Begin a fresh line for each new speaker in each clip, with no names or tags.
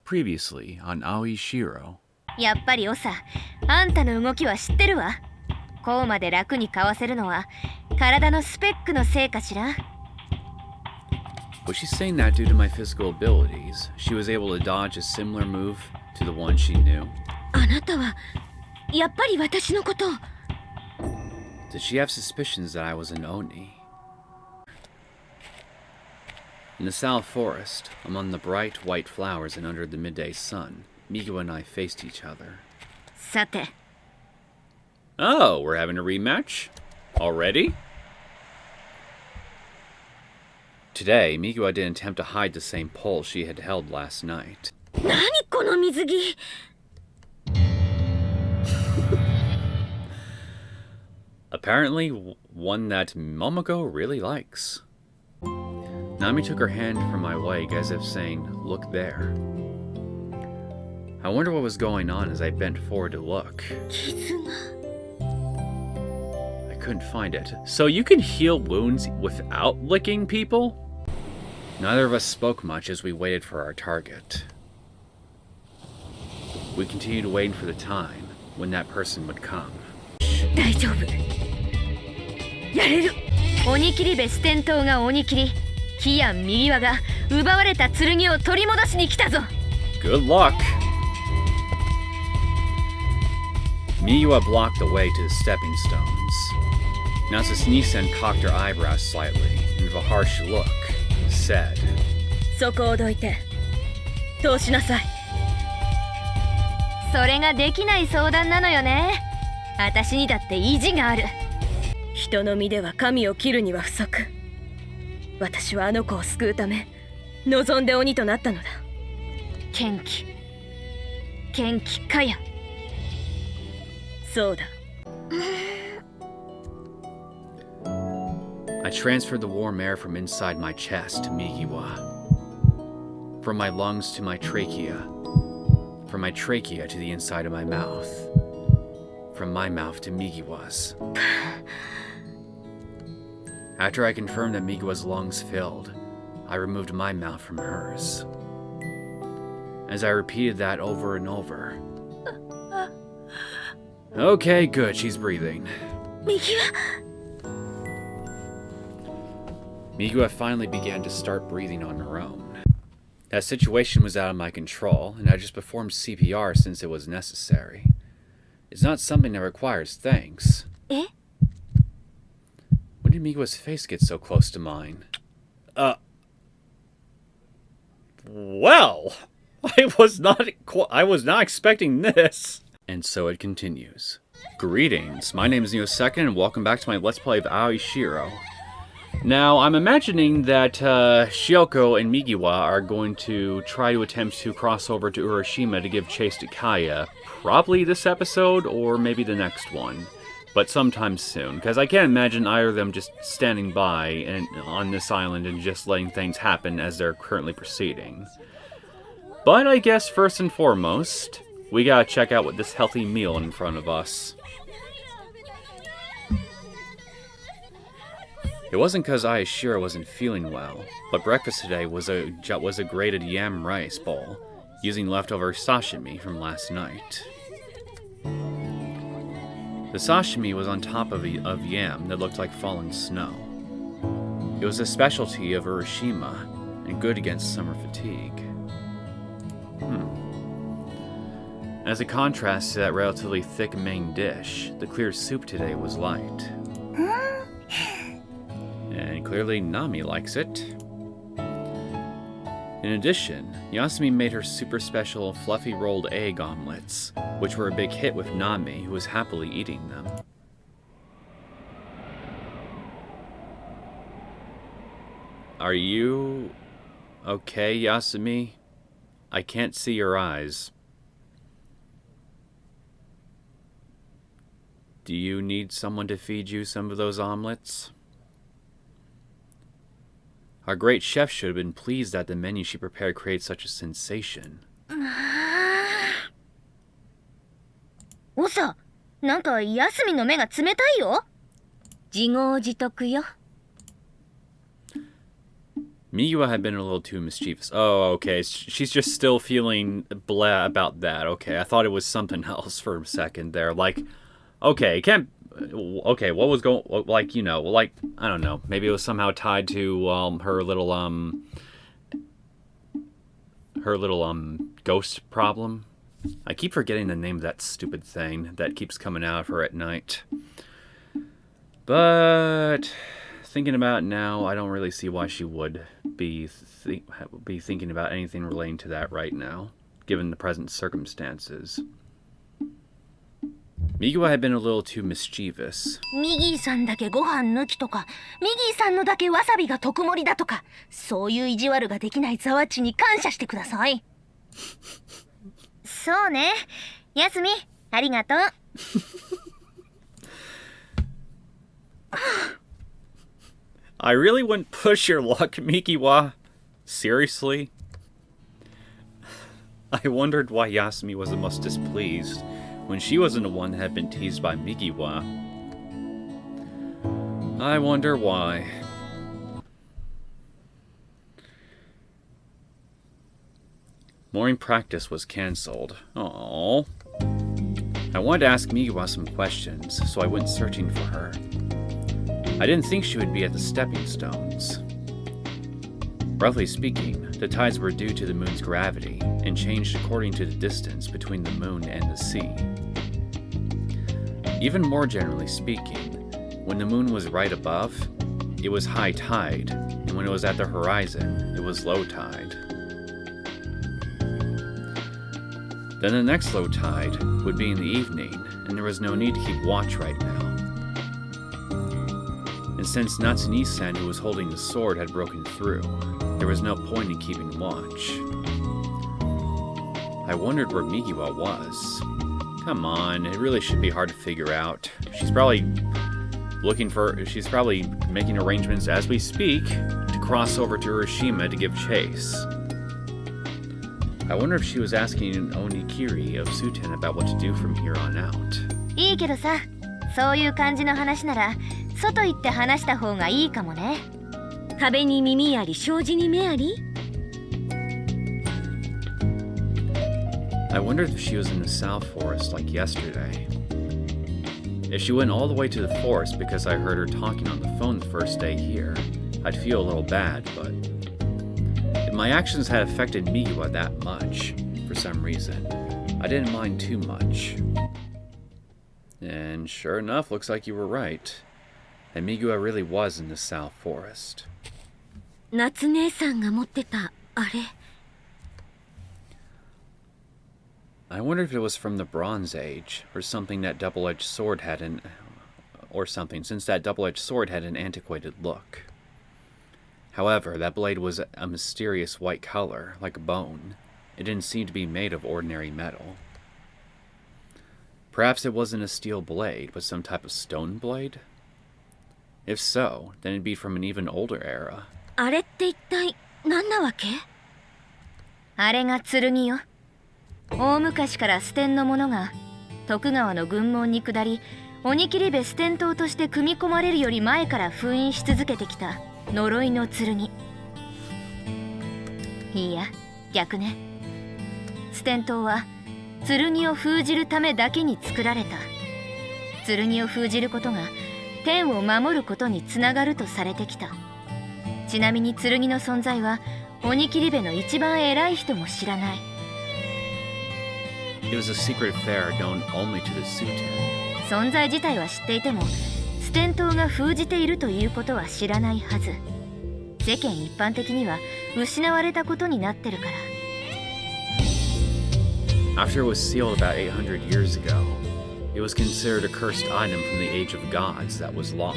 Previously on Aoi Shiro.
やっぱりオサ、あんたの動きは知ってるわ。こうまで楽にかわせるのは体のスペックのせいかしら。
Was she saying that due to my physical abilities, she was able to dodge a similar move to the one she knew?
あなたはやっぱり私のことを。
Did she have suspicions that I was an Oni? In the South Forest, among the bright white flowers and under the midday sun, Migiwa and I faced each other.
さて。
Oh, we're having a rematch? Already? Today, Migiwa didn't attempt to hide the same pole she had held last night.
何この水着。
Apparently, one that Momoko really likes. Nami took her hand from my leg as if saying, "Look there." I wondered what was going on as I bent forward to look.
傷が。
I couldn't find it. So you can heal wounds without licking people? Neither of us spoke much as we waited for our target. We continued waiting for the time when that person would come.
大丈夫。やれる。鬼切り部四天王が鬼切り。キアン右輪が奪われた剣を取り戻しに来たぞ。
Good luck. Migiwa blocked the way to the stepping stones. Now Nisen cocked her eyebrows slightly, and with a harsh look, said,
そこをどいて通しなさい。それができない相談なのよね。私にだって意地がある。人の身では神を切るには不足。私はあの子を救うため望んで鬼となったのだ。元気かや。そうだ。
I transferred the warm air from inside my chest to Migiwa. From my lungs to my trachea. From my trachea to the inside of my mouth. From my mouth to Migiwa's. After I confirmed that Migiwa's lungs filled, I removed my mouth from hers. As I repeated that over and over. Okay, good, she's breathing. Migiwa finally began to start breathing on her own. That situation was out of my control, and I just performed CPR since it was necessary. It's not something that requires thanks.
Eh?
When did Migiwa's face get so close to mine? Well, I was not expecting this. And so it continues. Greetings, my name is Neosekken, and welcome back to my Let's Play of Aoi Shiro. Now, I'm imagining that Shioko and Migiwa are going to try to attempt to cross over to Urashima to give chase to Kaya. Probably this episode, or maybe the next one. But sometime soon, because I can't imagine either of them just standing by and on this island and just letting things happen as they're currently proceeding. But I guess first and foremost, we gotta check out what this healthy meal in front of us. It wasn't because Aoi Shiro wasn't feeling well, but breakfast today was a grated yam rice bowl, using leftover sashimi from last night. The sashimi was on top of yam that looked like falling snow. It was a specialty of Urashima, and good against summer fatigue. As a contrast to that relatively thick main dish, the clear soup today was light. And clearly Nami likes it. In addition, Yasumi made her super special fluffy rolled egg omelets, which were a big hit with Nami, who was happily eating them. Are you okay, Yasumi? I can't see your eyes. Do you need someone to feed you some of those omelets? Our great chef should have been pleased that the menu she prepared created such a sensation.
おさ、なんか休みの目が冷たいよ。自業自得よ。
Migiwa had been a little too mischievous. Oh, okay. She's just still feeling blah about that. Okay, I thought it was something else for a second there. Like, okay, can't... Okay, what was going... Like, you know, like, I don't know. Maybe it was somehow tied to her little ghost problem. I keep forgetting the name of that stupid thing that keeps coming out of her at night. But thinking about it now, I don't really see why she would be thinking about anything relating to that right now, given the present circumstances. Migiwa had been a little too mischievous.
ミギーさんだけご飯抜きとか、ミギーさんのだけわさびが特盛りだとか、そういう意地悪ができないザワッチに感謝してください。そうね。やすみ、ありがとう。
I really wouldn't push your luck, Migiwa. Seriously? I wondered why Yasumi was the most displeased when she wasn't the one that had been teased by Migiwa. I wonder why. Morning practice was cancelled. Aww. I wanted to ask Migiwa some questions, so I went searching for her. I didn't think she would be at the stepping stones. Roughly speaking, the tides were due to the moon's gravity and changed according to the distance between the moon and the sea. Even more generally speaking, when the moon was right above, it was high tide, and when it was at the horizon, it was low tide. Then the next low tide would be in the evening, and there was no need to keep watch right now. And since Natsune-san, who was holding the sword, had broken through, there was no point in keeping watch. I wondered where Migiwa was. Come on, it really should be hard to figure out. She's probably making arrangements as we speak to cross over to Hiroshima to give chase. I wonder if she was asking Onikiri of Suten about what to do from here on out.
いいけどさ、そういう感じの話なら外行って話した方がいいかもね。壁に耳あり、障子に目あり。
I wondered if she was in the South Forest like yesterday. If she went all the way to the forest because I heard her talking on the phone the first day here, I'd feel a little bad, but if my actions had affected Migiwa that much, for some reason, I didn't mind too much. And sure enough, looks like you were right. And Migiwa really was in the South Forest.
夏姉さんが持ってたあれ。
I wondered if it was from the Bronze Age, or something that double-edged sword had since that double-edged sword had an antiquated look. However, that blade was a mysterious white color, like a bone. It didn't seem to be made of ordinary metal. Perhaps it wasn't a steel blade, but some type of stone blade? If so, then it'd be from an even older era.
あれって一体何なわけ？あれが剣よ。大昔からステンの者が徳川の軍門に下り、鬼切部ステン刀として組み込まれるより前から封印し続けてきた呪いの剣。いいや、逆ね。ステン刀は剣を封じるためだけに作られた。剣を封じることが天を守ることにつながるとされてきた。ちなみに剣の存在は鬼切部の一番偉い人も知らない。
It was a secret affair known only to the Suten.
存在自体は知っていても、ステン刀が封じているということは知らないはず。世間一般的には失われたことになってるから。
After it was sealed about 800 years ago, it was considered a cursed item from the Age of Gods that was lost.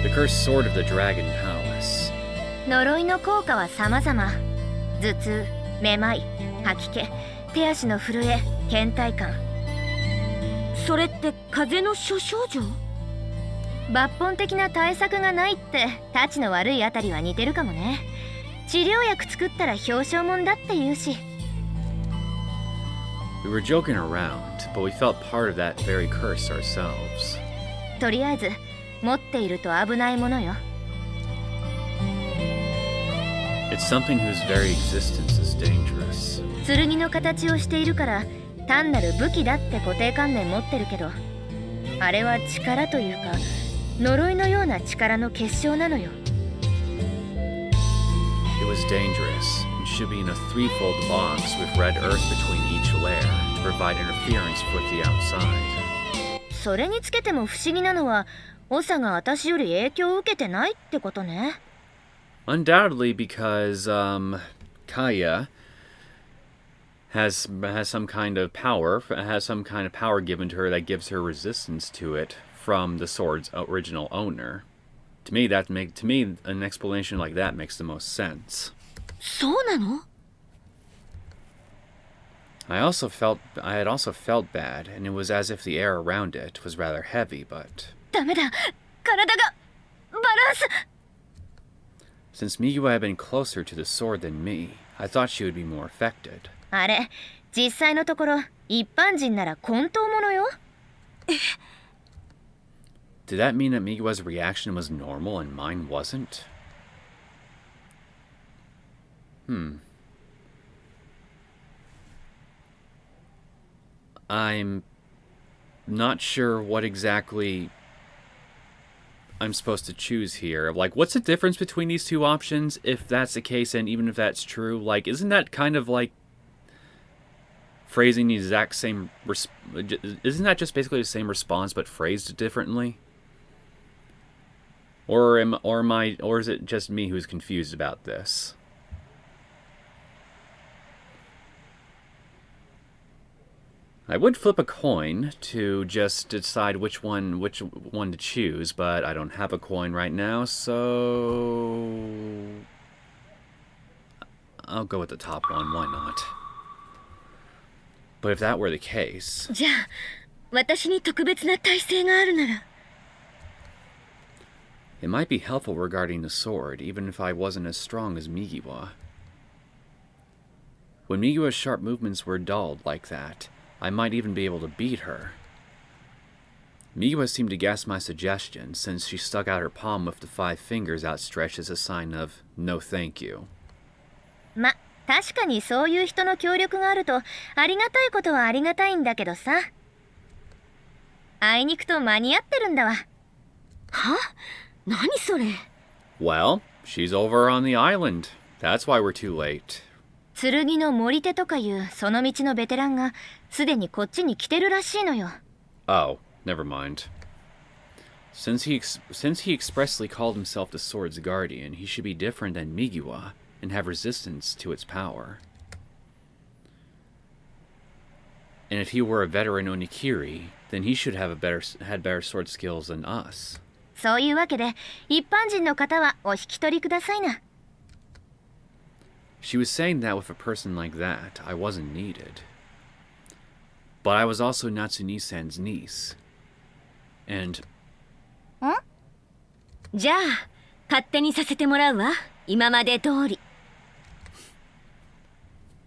The cursed sword of the Dragon Palace.
呪いの効果は様々。頭痛、めまい、吐き気、手足の震え、倦怠感。それって風邪の諸症状？抜本的な対策がないってたちの悪いあたりは似てるかもね。治療薬作ったら表彰もんだって言うし。
We were joking around, but we felt part of that very curse ourselves.
とりあえず持っていると危ないものよ。
It's something whose very existence is dangerous.
剣の形をしているから単なる武器だって固定観念持ってるけど、あれは力というか呪いのような力の結晶なのよ。
It was dangerous and should be in a threefold box with red earth between each layer to provide interference with the outside.
それにつけても不思議なのは、長が私より影響を受けてないってことね。
Undoubtedly because, Kaya has some kind of power given to her that gives her resistance to it from the sword's original owner. To me, an explanation like that makes the most sense.
そうなの?
I had also felt bad, and it was as if the air around it was rather heavy, but
ダメだ、体がバランス。
Since Migiwa had been closer to the sword than me, I thought she would be more affected.
あれ、実際のところ一般人なら混沌ものよ。
Did that mean that Migiwa's reaction was normal and mine wasn't? I'm not sure what exactly I'm supposed to choose here. Like, what's the difference between these two options, if that's the case, and even if that's true? Like, isn't that kind of like phrasing the exact same... Isn't that just basically the same response, but phrased differently? Or is it just me who's confused about this? I would flip a coin to just decide which one to choose, but I don't have a coin right now, so I'll go with the top one. Why not? But if that were the case,
じゃあ、私に特別な耐性があるなら。
it might be helpful regarding the sword, even if I wasn't as strong as Migiwa. When Migiwa's sharp movements were dulled like that, I might even be able to beat her. Migiwa seemed to guess my suggestion, since she stuck out her palm with the 5 fingers outstretched as a sign of no thank you.
ま、確かにそういう人の協力があるとありがたいことはありがたいんだけどさ。あいにくと間に合ってるんだわ。は？何それ？
Well, she's over on the island. That's why we're too late.
剣の守り手とかいうその道のベテランがすでにこっちに来てるらしいのよ。
Oh, never mind. Since he expressly called himself the sword's guardian, he should be different than Migiwa and have resistance to its power. And if he were a veteran Onikiri, then he should have had better sword skills than us.
そういうわけで一般人の方はお引き取りくださいな。
She was saying that with a person like that, I wasn't needed. But I was also Natsuni-san's niece. And...
ん？じゃあ、勝手にさせてもらうわ。今まで通り。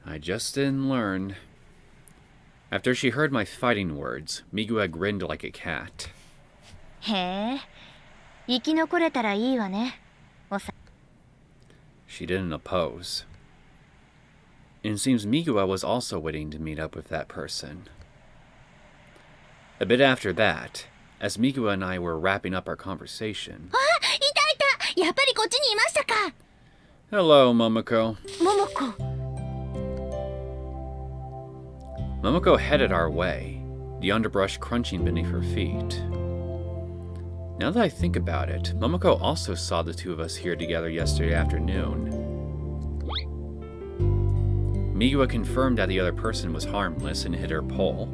I just didn't learn. After she heard my fighting words, Migiwa grinned like a cat.
へえ、生き残れたらいいわね。
She didn't oppose. And it seems Migiwa was also waiting to meet up with that person. A bit after that, as Migiwa and I were wrapping up our conversation...
あ、いたいた！やっぱりこっちにいましたか！
Hello, Momoko.
Momoko.
Momoko headed our way, the underbrush crunching beneath her feet. Now that I think about it, Momoko also saw the two of us here together yesterday afternoon. Migiwa confirmed that the other person was harmless and hid her pole,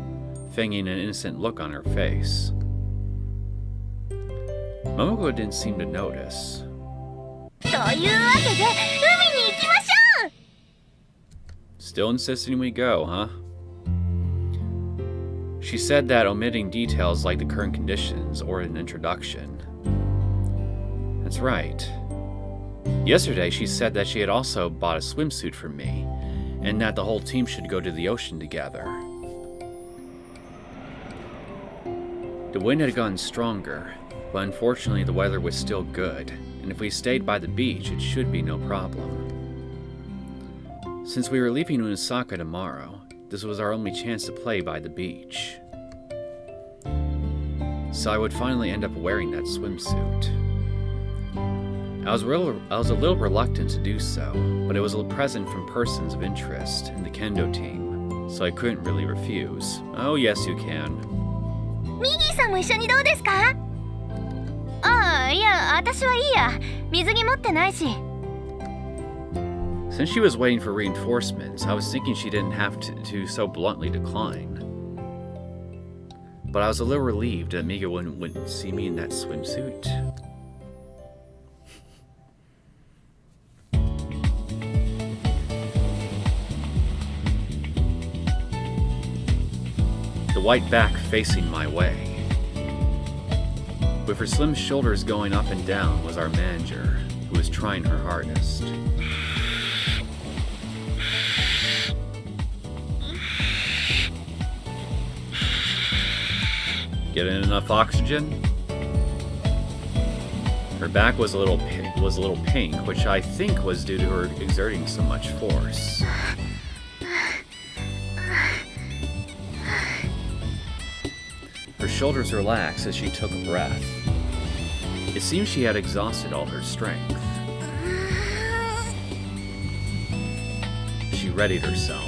feigning an innocent look on her face. Momoko didn't seem to notice.
というわけで、海に行きましょう!
Still insisting we go, huh? She said that omitting details like the current conditions or an introduction. That's right. Yesterday she said that she had also bought a swimsuit for me, and that the whole team should go to the ocean together. The wind had gotten stronger, but unfortunately the weather was still good, and if we stayed by the beach it should be no problem. Since we were leaving Untitled tomorrow, this was our only chance to play by the beach. So I would finally end up wearing that swimsuit. I was a little reluctant to do so, but it was a present from persons of interest in the kendo team, so I couldn't really refuse. Oh yes, you can.
ミギーさんも一緒にどうですか？ああ、いや、私はいいや。水着持ってないし。
Since she was waiting for reinforcements, I was thinking she didn't have to so bluntly decline. But I was a little relieved that Migiwa wouldn't see me in that swimsuit. The white back facing my way. With her slim shoulders going up and down was our manager, who was trying her hardest. Getting enough oxygen? Her back was a little pink, which I think was due to her exerting so much force. Her shoulders relaxed as she took a breath. It seemed she had exhausted all her strength. She readied herself.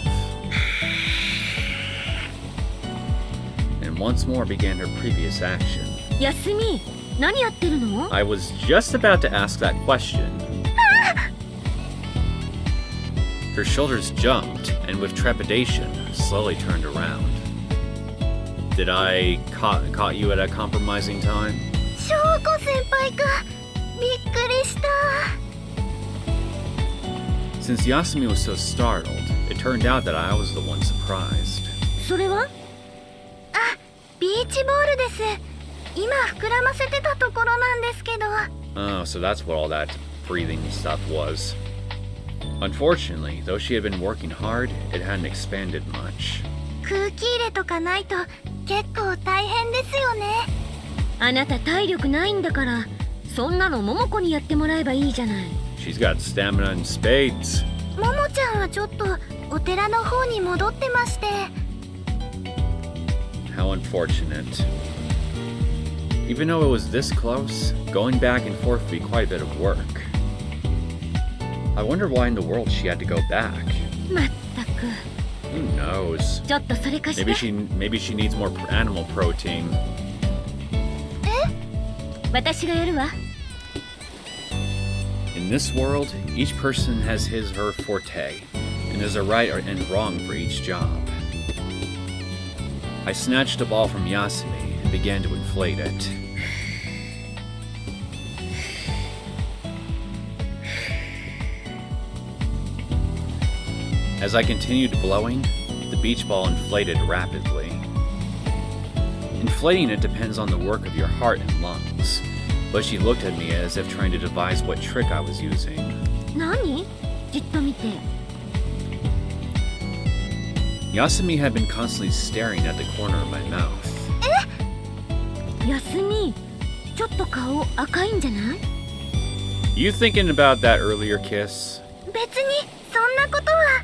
And once more began her previous action.
Yasumi, 何やってるの?
I was just about to ask that question. Her shoulders jumped, and with trepidation, slowly turned around. Did I caught you at a compromising time?
翔子先輩か。びっくりした。
Since Yasumi was so startled, it turned out that I was the one surprised.
それは？あ、ビーチボールです。今膨らませてたところなんですけど。
Oh, so that's what all that breathing stuff was. Unfortunately, though she had been working hard, it hadn't expanded much.
空気入れとかないと結構大変ですよね。あなた体力ないんだから、そんなの桃子にやってもらえばいいじゃない。
She's got stamina in spades.
桃ちゃんはちょっとお寺の方に戻ってまして。
How unfortunate. Even though it was this close, going back and forth would be quite a bit of work. I wonder why in the world she had to go back.
まったく。
Who knows?
ちょっとそれ貸して。
Maybe she needs more animal protein.
私がやるわ。
In this world, each person has his or her forte, and there's a right and wrong for each job. I snatched a ball from Yasumi and began to inflate it. As I continued blowing, the beach ball inflated rapidly. Inflating it depends on the work of your heart and lungs, but she looked at me as if trying to devise what trick I was using.
何？じっと見て。
Yasumi had been constantly staring at the corner of my mouth.
やすみ、ちょっと顔赤いんじゃない？
You thinking about that earlier kiss?
別にそんなことは。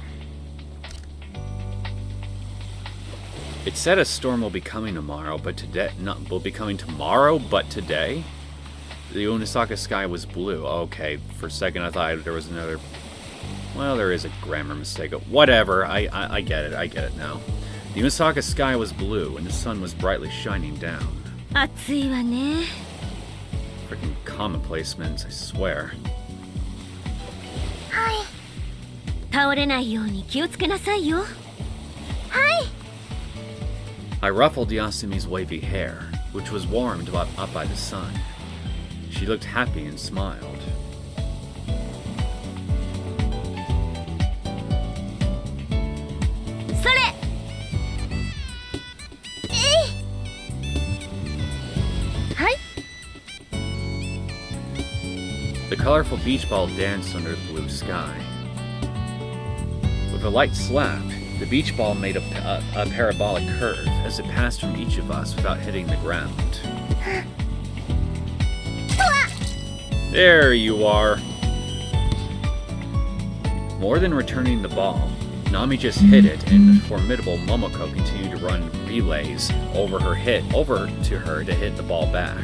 It said a storm will be coming tomorrow, but today will be coming tomorrow, but today? The Untitled sky was blue. Okay, for a second I thought there was another. Well, there is a grammar mistake. Whatever. I get it. I get it now. The Untitled sky was blue, and the sun was brightly shining down.
暑いわね。
Freaking commonplacements, I swear.
はい。倒れないように気をつけなさいよ。はい。
I ruffled Yasumi's wavy hair, which was warmed up by the sun. She looked happy and smiled. The colorful beach ball danced under the blue sky. With a light slap, the beach ball made a parabolic curve as it passed from each of us without hitting the ground. There you are. More than returning the ball, Nami just hit it, and the formidable Momoko continued to run relays over to her to hit the ball back.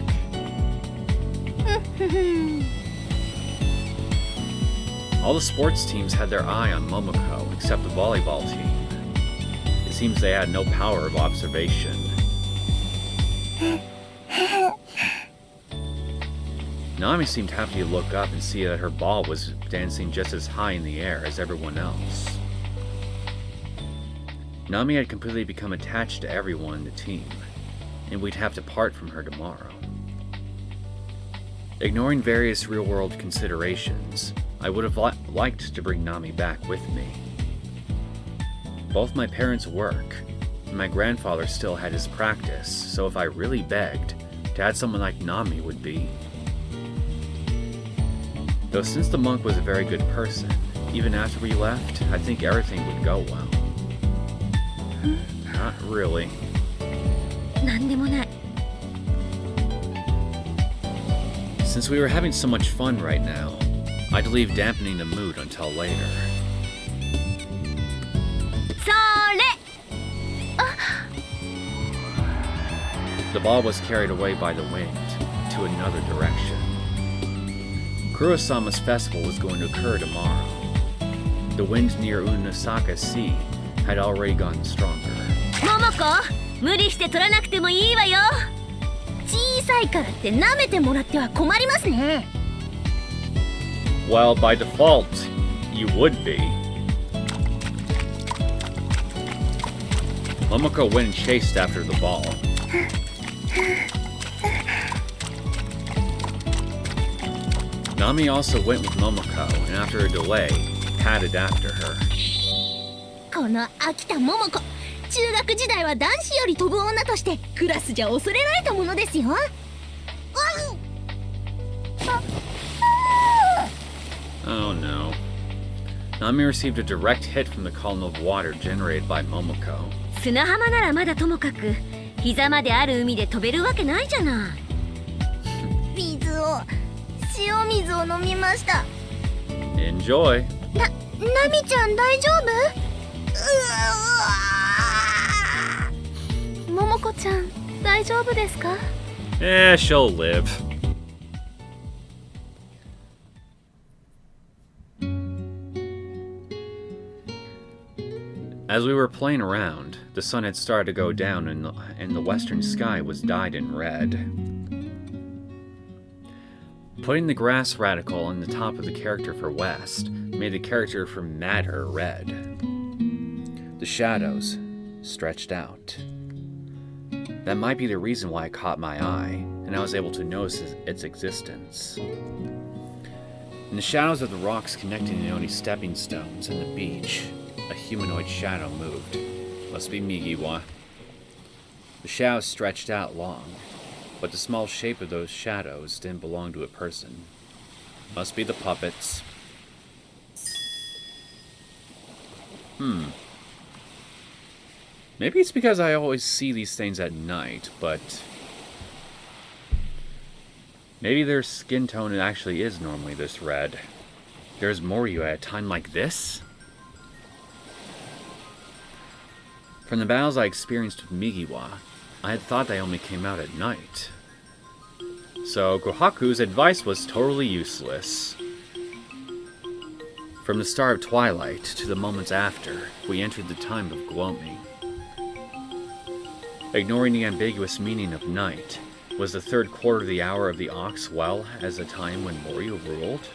All the sports teams had their eye on Momoko, except the volleyball team. It seems they had no power of observation. Nami seemed happy to look up and see that her ball was dancing just as high in the air as everyone else. Nami had completely become attached to everyone in the team, and we'd have to part from her tomorrow. Ignoring various real-world considerations, I would have liked to bring Nami back with me. Both my parents work, and my grandfather still had his practice, so if I really begged, to add someone like Nami would be. Though since the monk was a very good person, even after we left, I think everything would go well. Not really.
なんでもない。
Since we were having so much fun right now, I'd leave dampening the mood until later.
それ。
The ball was carried away by the wind to another direction. Kurosama's festival was going to occur tomorrow. The wind near Untitled Sea had already gotten stronger.
桃子、無理して取らなくてもいいわよ。小さいからって舐めてもらっては困りますね。
Well, by default, you would be. Momoko went and chased after the ball. Nami also went with Momoko, and after a delay, padded after her.
この秋田桃子、中学時代は男子より飛ぶ女としてクラスじゃ恐れられたものですよ。
Oh no. Nami received a direct hit from the column of water generated by Momoko.
砂浜ならまだともかく、膝まである海で飛べるわけないじゃない。塩水を飲みました。
Enjoy.
ナミちゃん大丈夫？桃子ちゃん大丈夫ですか？
She'll live. As we were playing around, the sun had started to go down and the western sky was dyed in red. Putting the grass radical on the top of the character for west made the character for madder red. The shadows stretched out. That might be the reason why it caught my eye, and I was able to notice its existence. In the shadows of the rocks connecting the only stepping stones and the beach, a humanoid shadow moved. Must be Migiwa. The shadows stretched out long, but the small shape of those shadows didn't belong to a person. Must be the puppets. Maybe it's because I always see these things at night, but maybe their skin tone actually is normally this red. There's Moryu at a time like this? From the battles I experienced with Migiwa, I had thought they only came out at night. So Kohaku's advice was totally useless. From the start of twilight to the moments after, we entered the time of gloaming. Ignoring the ambiguous meaning of night, was the third quarter of the hour of the ox well as the time when Moryu ruled?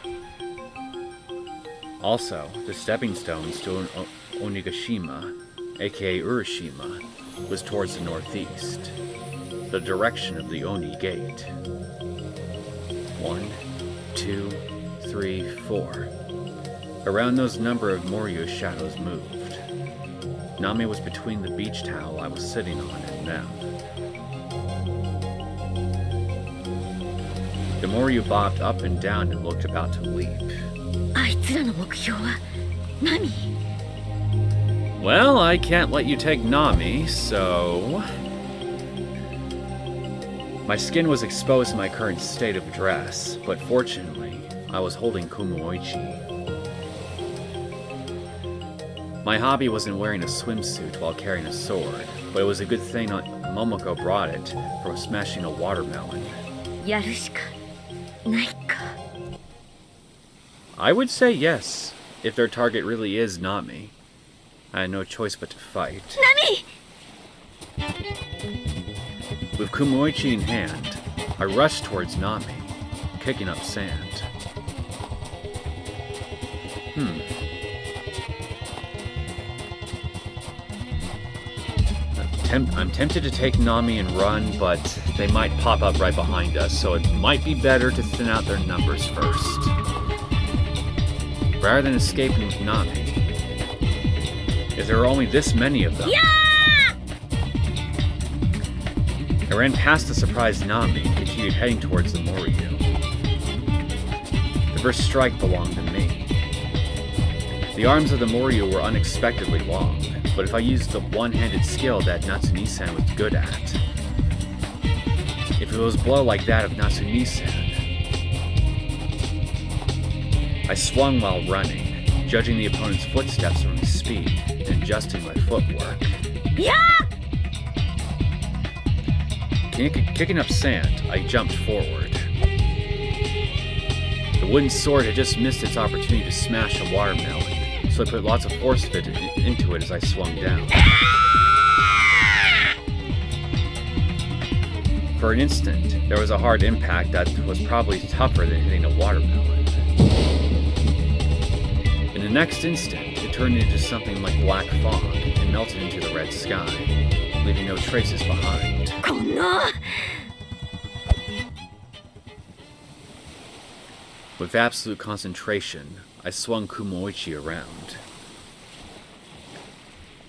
Also, the stepping stones to Onigashima, aka Urashima, was towards the northeast, the direction of the Oni gate. 1, 2, 3, 4. Around those number of Moryu shadows moved. Nami was between the beach towel I was sitting on and them. The Moryu bobbed up and down and looked about to leap.
あいつらの目標は何？
Well, I can't let you take Nami, so... My skin was exposed in my current state of dress, but fortunately, I was holding Kumuoichi. My hobby wasn't wearing a swimsuit while carrying a sword, but it was a good thing Momoko brought it from smashing a watermelon.
やるしかないか。
I would say yes, if their target really is Nami. I had no choice but to fight.
Nami!
With Kumoichi in hand, I rushed towards Nami, kicking up sand. I'm tempted to take Nami and run, but they might pop up right behind us, so it might be better to thin out their numbers first. Rather than escaping with Nami, if there are only this many of them.
Yeah!
I ran past the surprised Nami and continued heading towards the Moryu. The first strike belonged to me. The arms of the Moryu were unexpectedly long, but if I used the one-handed skill that Natsuni-san was good at, if it was a blow like that of Natsuni-san, I swung while running, judging the opponent's footsteps from his speed and adjusting my footwork.
Yeah!
Kicking up sand, I jumped forward. The wooden sword had just missed its opportunity to smash a watermelon, so I put lots of force into it as I swung down. For an instant, there was a hard impact that was probably tougher than hitting a watermelon. In the next instant, it turned into something like black fog and melted into the red sky, leaving no traces behind.
こんな
With absolute concentration, I swung Kumoichi around.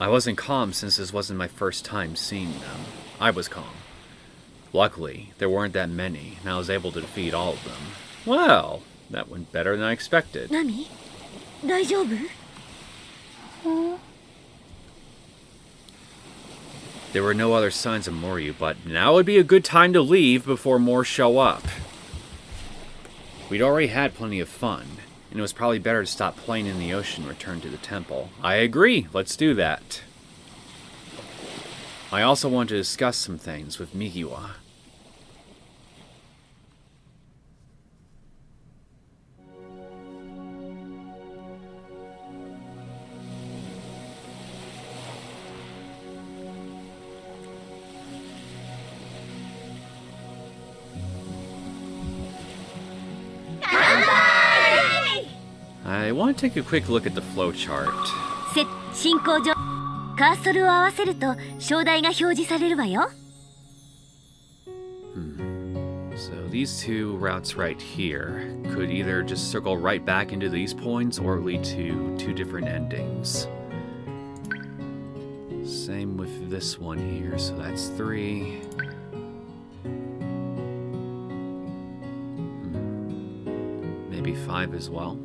I wasn't calm since this wasn't my first time seeing them. I was calm. Luckily, there weren't that many, and I was able to defeat all of them. Well, that went better than I expected.
何大丈夫
There were no other signs of Moryu, but now would be a good time to leave before more show up. We'd already had plenty of fun, and it was probably better to stop playing in the ocean and return to the temple. I agree, let's do that. I also want to discuss some things with Migiwa. I want to take a quick look at the flowchart.
進行上カーソルを合わせると章台が表示されるわよ
So these two routes right here could either just circle right back into these points or lead to two different endings. Same with this one here, so that's 3. Maybe 5 as well.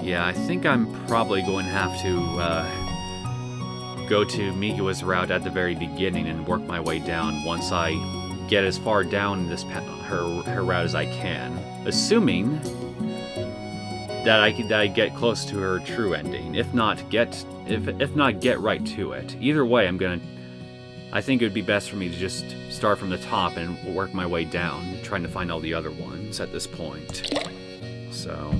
Yeah, I think I'm probably going to have to go to Migiwa's route at the very beginning and work my way down once I get as far down this her route as I can, assuming that I get close to her true ending. If not, get right to it. Either way, I think it would be best for me to just start from the top and work my way down, trying to find all the other ones at this point. So,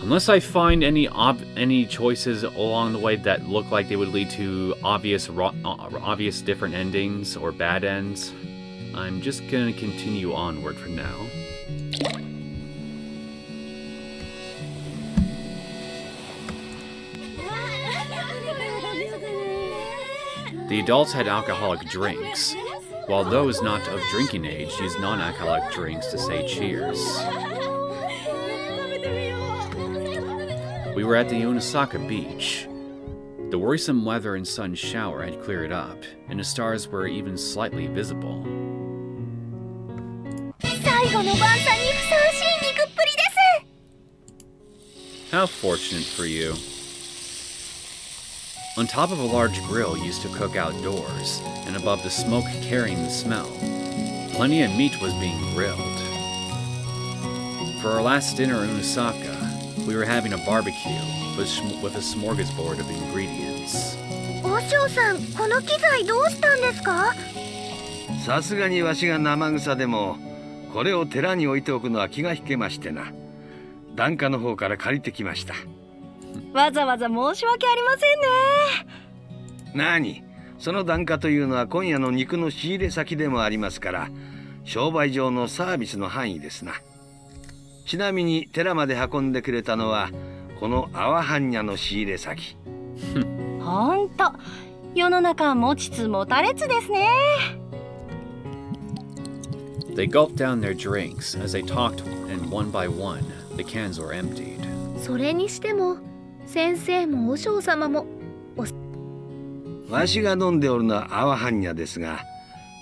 unless I find any choices along the way that look like they would lead to obvious different endings or bad ends, I'm just gonna continue onward for now. The adults had alcoholic drinks, while those not of drinking age used non-alcoholic drinks to say cheers. We were at the Unosaka beach. The worrisome weather and sun shower had cleared up, and the stars were even slightly visible.
最後の晩餐にふさわしい肉っぷりです
How fortunate for you. On top of a large grill used to cook outdoors, and above the smoke carrying the smell, Plenty of meat was being grilled. For our last dinner in Osaka, we were having a barbecue with a smorgasbord of ingredients.
お嬢さん、この機材どうしたんですか？
さすがにわしが生臭でもこれを寺に置いておくのは気が引けましてな。檀家の方から借りてきました。
わざわざ申し訳ありませんね。
何？その檀家というのは今夜の肉の仕入れ先でもありますから、商売上のサービスの範囲ですな。ちなみに寺まで運んでくれたのはこの阿波般若の仕入れ先。
ほんと、世の中持ちつ持たれつですね。
They gulped down their drinks as they talked, and one by one, the cans were emptied.
それにしても、先生も和尚様も
わしが飲んでおるのは阿波般若ですが、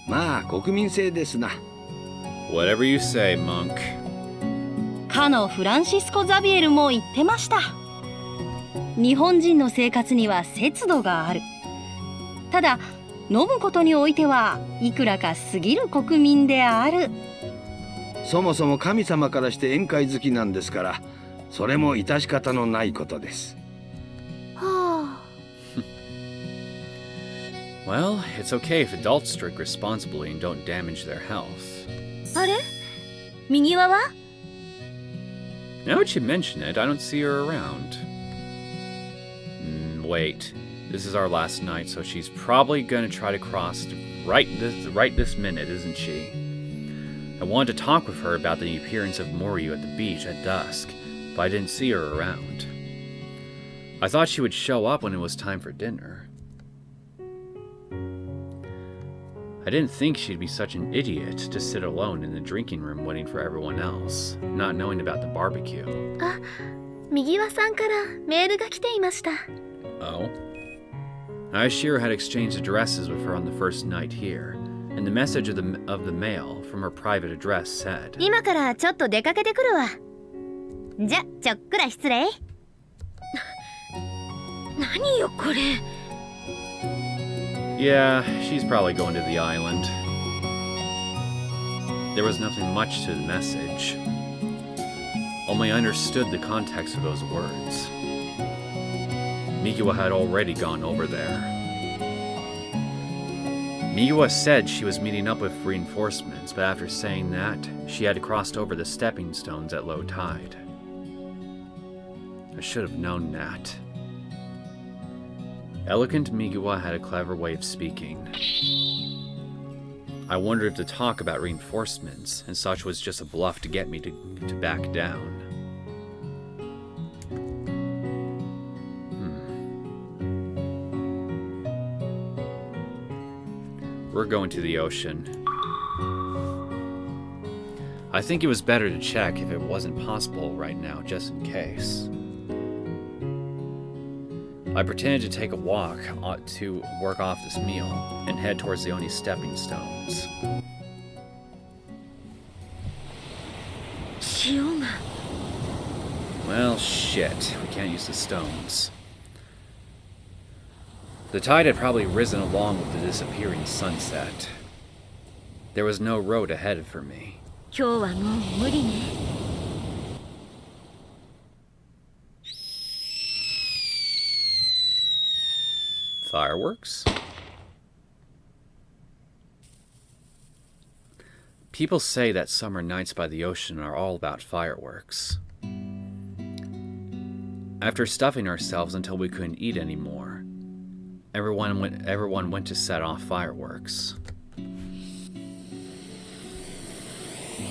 まあ国民性ですな。
Whatever you say, monk.
かのフランシスコ・ザビエルも言ってました。日本人の生活には節度がある。ただ飲むことにおいてはいくらか過ぎる国民である。
そもそも神様からして宴会好きなんですから、それも致し方のないことです。
はあ。
Well, it's okay if adults drink responsibly and don't damage their health.
あれ？右輪は？
Now that you mention it, I don't see her around. Wait, this is our last night, so she's probably gonna try to cross right this minute, isn't she? I wanted to talk with her about the appearance of Moryu at the beach at dusk, but I didn't see her around. I thought she would show up when it was time for dinner. I didn't think she'd be such an idiot to sit alone in the drinking room waiting for everyone else, not knowing about the barbecue.
あ、右輪さんからメールが来ていました。
Oh? Aoi Shiro had exchanged addresses with her on the first night here, and the message of the mail from her private address said,
今からちょっと出かけてくるわ。じゃ、ちょっくら失礼。何よこれ。
Yeah, she's probably going to the island. There was nothing much to the message. Only I understood the context of those words. Migiwa had already gone over there. Migiwa said she was meeting up with reinforcements, but after saying that, she had crossed over the stepping stones at low tide. I should have known that. Eloquent Migiwa had a clever way of speaking. I wondered if the talk about reinforcements and such was just a bluff to get me to back down. We're going to the ocean. I think it was better to check if it wasn't possible right now, just in case. I pretended to take a walk to work off this meal and head towards the only stepping stones.
潮が。
Well, shit. We can't use the stones. The tide had probably risen along with the disappearing sunset. There was no road ahead for me.
今日はもう無理ね。
Fireworks? People say that summer nights by the ocean are all about fireworks. After stuffing ourselves until we couldn't eat anymore, everyone went to set off fireworks.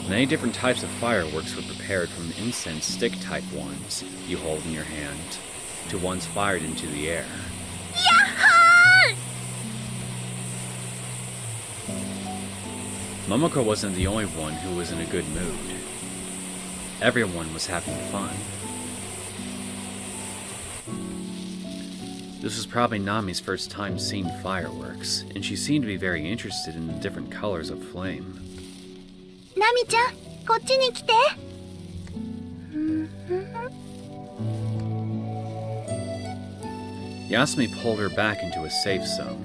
Many different types of fireworks were prepared, from incense stick type ones you hold in your hand to ones fired into the air. Momoko wasn't the only one who was in a good mood. Everyone was having fun. This was probably Nami's first time seeing fireworks, and she seemed to be very interested in the different colors of flame.
ナミちゃん、こっちに来て。
Yasumi pulled her back into a safe zone.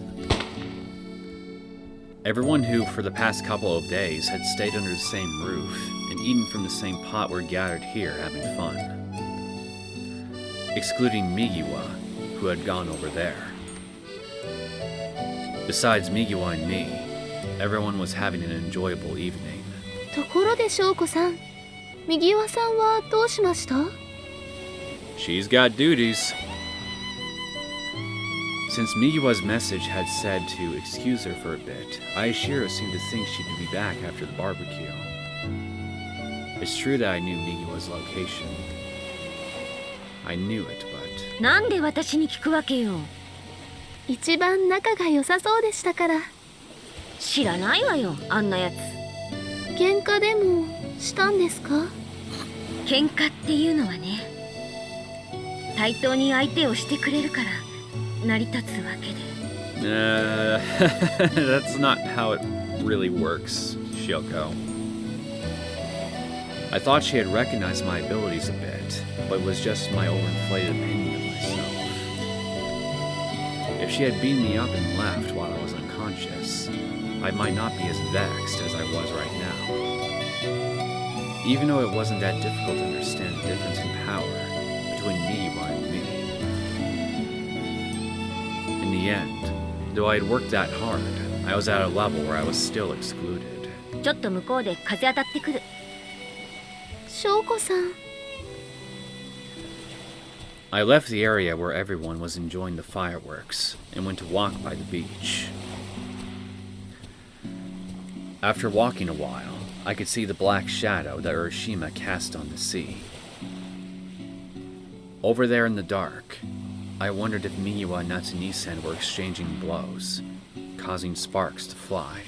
Everyone who, for the past couple of days, had stayed under the same roof and eaten from the same pot were gathered here having fun. Excluding Migiwa, who had gone over there. Besides Migiwa and me, everyone was having an enjoyable evening.
ところで翔子さん、右輪さんはどうしました？
She's got duties. Since Migiwa's message had said to excuse her for a bit, Aoi Shiro seemed to think she could be back after the barbecue. It's true that I knew Migiwa's location. I knew it, but...
なんで私に聞くわけよ。一番仲が良さそうでしたから。知らないわよ、あんなやつ。喧嘩でもしたんですか？喧嘩っていうのはね、対等に相手をしてくれるから成り立つわけで。
That's not how it really works, Shioko. I thought she had recognized my abilities a bit, but it was just my overinflated opinion of myself. If she had beamed me up and left while I was unconscious, I might not be as vexed as I was right now. Even though it wasn't that difficult to understand the difference in power between Migiwa and me. In the end, though I had worked that hard, I was at a level where I was still excluded.
ちょっと向こうで風当たってくる。翔子さん。
I left the area where everyone was enjoying the fireworks and went to walk by the beach. After walking a while, I could see the black shadow that Urashima cast on the sea. Over there in the dark, I wondered if Migiwa and Natsune-san were exchanging blows, causing sparks to fly.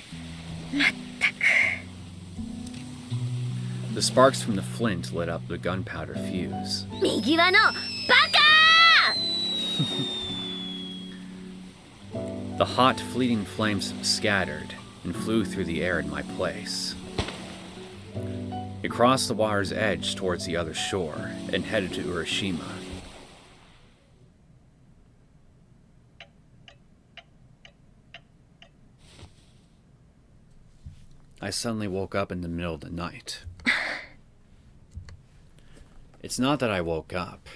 The sparks from the flint lit up the gunpowder fuse.
右輪のバカ
The hot, fleeting flames scattered and flew through the air in my place. It crossed the water's edge towards the other shore and headed to Urashima. I suddenly woke up in the middle of the night. It's not that I woke up.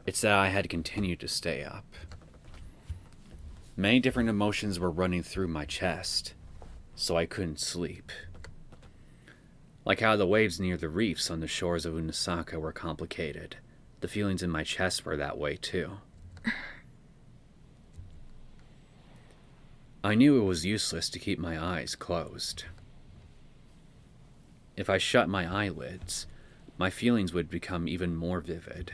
It's that I had continued to stay up. Many different emotions were running through my chest, so I couldn't sleep. Like how the waves near the reefs on the shores of Untitled were complicated, the feelings in my chest were that way too. I knew it was useless to keep my eyes closed. If I shut my eyelids, my feelings would become even more vivid.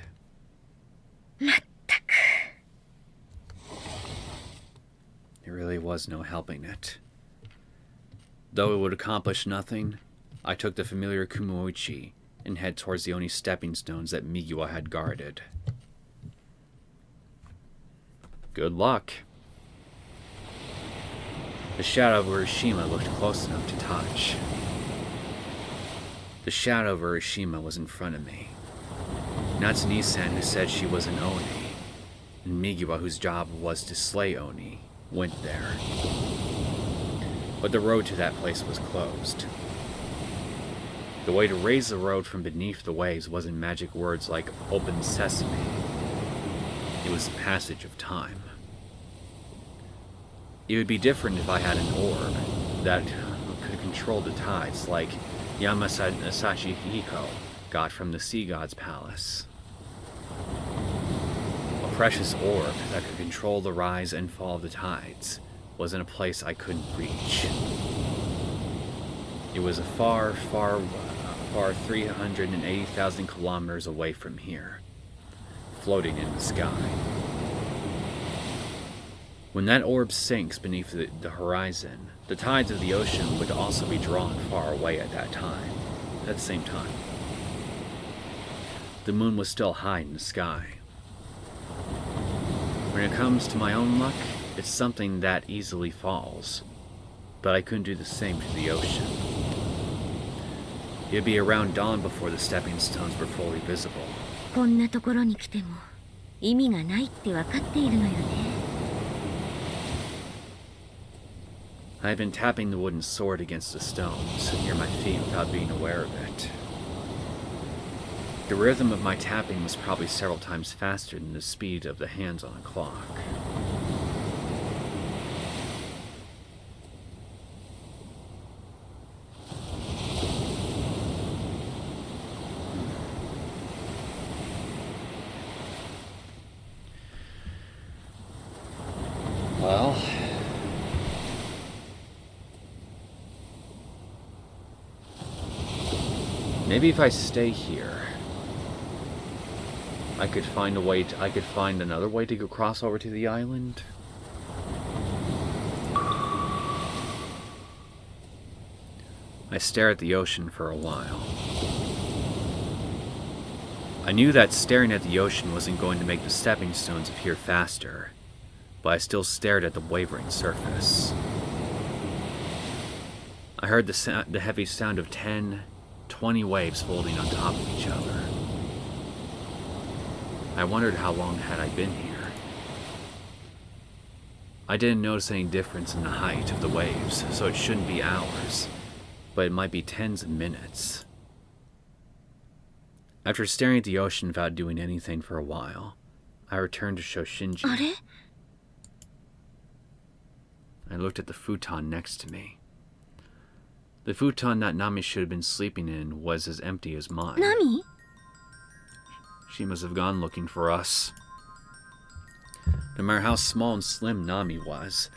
There really was no helping it. Though it would accomplish nothing, I took the familiar Kumoichi and head towards the only stepping stones that Migiwa had guarded. Good luck. The shadow of Urashima looked close enough to touch. The shadow of Urashima was in front of me. Natsune-san, who said she was an Oni, and Migiwa, whose job was to slay Oni, went there. But the road to that place was closed. The way to raise the road from beneath the waves wasn't magic words like open sesame. It was the passage of time. It would be different if I had an orb that could control the tides like Yamasashi Hiko got from the sea god's palace. A precious orb that could control the rise and fall of the tides was in a place I couldn't reach. It was a far 380,000 kilometers away from here, floating in the sky. When that orb sinks beneath the horizon, the tides of the ocean would also be drawn far away at the same time. The moon was still high in the sky. When it comes to my own luck, it's something that easily falls, but I couldn't do the same to the ocean. It'd be around dawn before the stepping stones were fully visible.
こんなところに来ても意味がないって分かっているのよね。
I had been tapping the wooden sword against the stones near my feet without being aware of it. The rhythm of my tapping was probably several times faster than the speed of the hands on a clock. Well, maybe if I stay here, I could find another way to go cross over to the island. I stare at the ocean for a while. I knew that staring at the ocean wasn't going to make the stepping stones appear faster, but I still stared at the wavering surface. I heard the heavy sound of 10, 20 waves folding on top of each other. I wondered how long had I been here. I didn't notice any difference in the height of the waves, so it shouldn't be hours, but it might be tens of minutes. After staring at the ocean without doing anything for a while, I returned to Shoshinji. I looked at the futon next to me. The futon that Nami should have been sleeping in was as empty as mine.
Nami?
She must have gone looking for us. No matter how small and slim Nami was,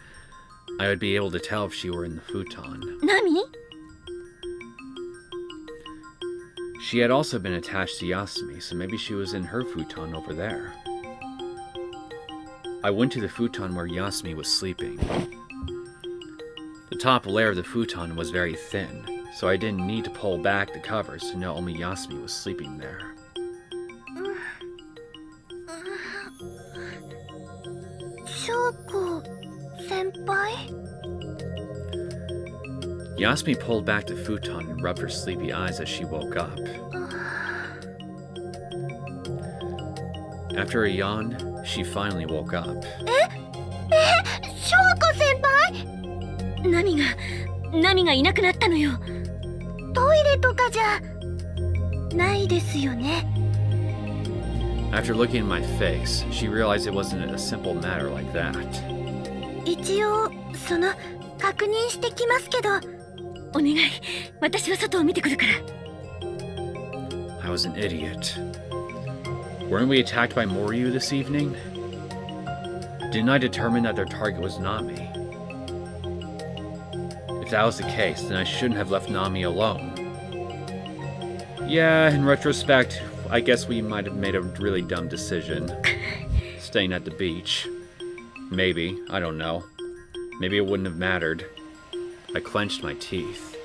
I would be able to tell if she were in the futon.
Nami?
She had also been attached to Yasumi, so maybe she was in her futon over there. I went to the futon where Yasumi was sleeping. The top layer of the futon was very thin, so I didn't need to pull back the covers to know only Yasumi was sleeping there.
Shoko-senpai?
Yasumi pulled back the futon and rubbed her sleepy eyes as she woke up. After a yawn, she finally woke up.
Shoko-senpai? 何がいなくなったのよ。トイレとかじゃないですよね。
After looking at my face, she realized it wasn't a simple matter like that.
一応確認してきますけど、お願い。私は外を見てくるから。
I was an idiot. Weren't we attacked by Moryu this evening? Didn't I determine that their target was Nami? If that was the case, then I shouldn't have left Nami alone. Yeah, in retrospect, I guess we might have made a really dumb decision. Staying at the beach. Maybe, I don't know. Maybe it wouldn't have mattered. I clenched my teeth.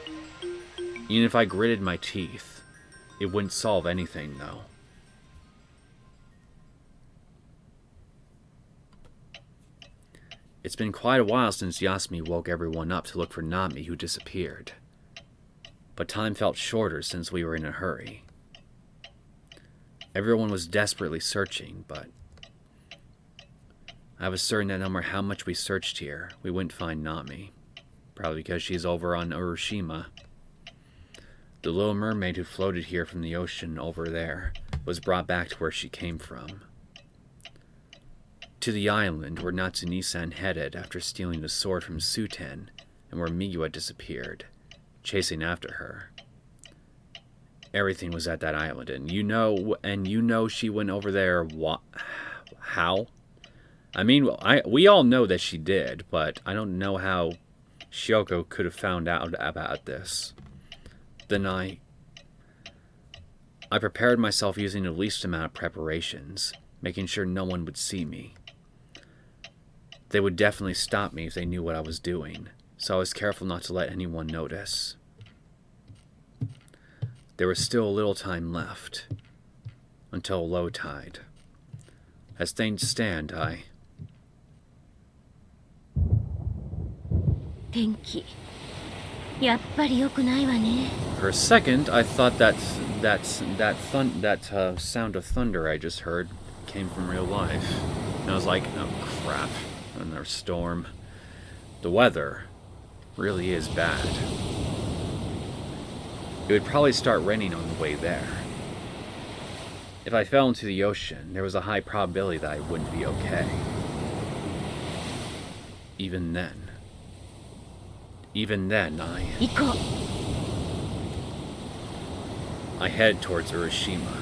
Even if I gritted my teeth, it wouldn't solve anything, though. It's been quite a while since Yasumi woke everyone up to look for Nami, who disappeared. But time felt shorter since we were in a hurry. Everyone was desperately searching, but I was certain that no matter how much we searched here, we wouldn't find Nami. Probably because she's over on Urashima. The little mermaid who floated here from the ocean over there was brought back to where she came from. To the island where Natsuni-san headed after stealing the sword from Suten, and where Migiwa disappeared, chasing after her. Everything was at that island, and you know she went over there. How? I mean, we all know that she did, but I don't know how Shoko could have found out about this. Then I prepared myself using the least amount of preparations, making sure no one would see me. They would definitely stop me if they knew what I was doing, so I was careful not to let anyone notice. There was still a little time left, until low tide. As things stand,
Tenki. やっぱり良くないわね。
For a second, I thought that sound of thunder I just heard came from real life. And I was like, oh crap, another storm. The weather really is bad. It would probably start raining on the way there. If I fell into the ocean, there was a high probability that I wouldn't be okay. Even then, I head towards Urashima.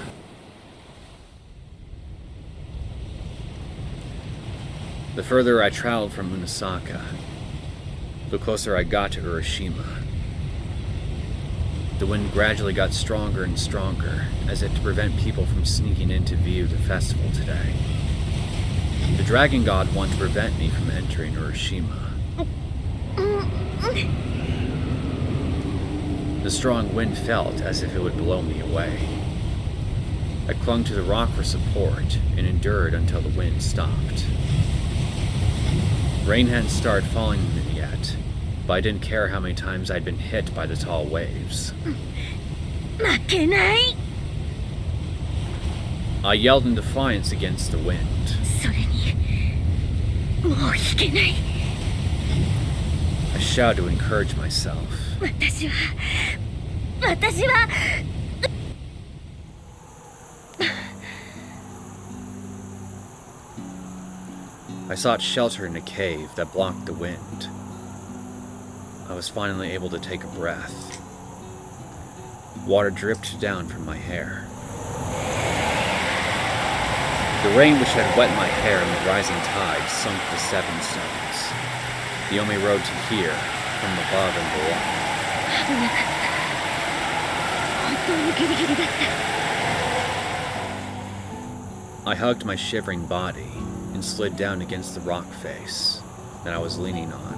The further I traveled from Unasaka, the closer I got to Urashima. The wind gradually got stronger and stronger, as if to prevent people from sneaking in to view the festival today. The dragon god wanted to prevent me from entering Urashima. The strong wind felt as if it would blow me away. I clung to the rock for support and endured until the wind stopped. Rain hadn't started falling yet, but I didn't care how many times I'd been hit by the tall waves. I yelled in defiance against the wind. I shouted to encourage myself. I sought shelter in a cave that blocked the wind. I was finally able to take a breath. Water dripped down from my hair. The rain which had wet my hair in the rising tide sunk the 7 stones, the only road to here from above and below. I hugged my shivering body and slid down against the rock face that I was leaning on.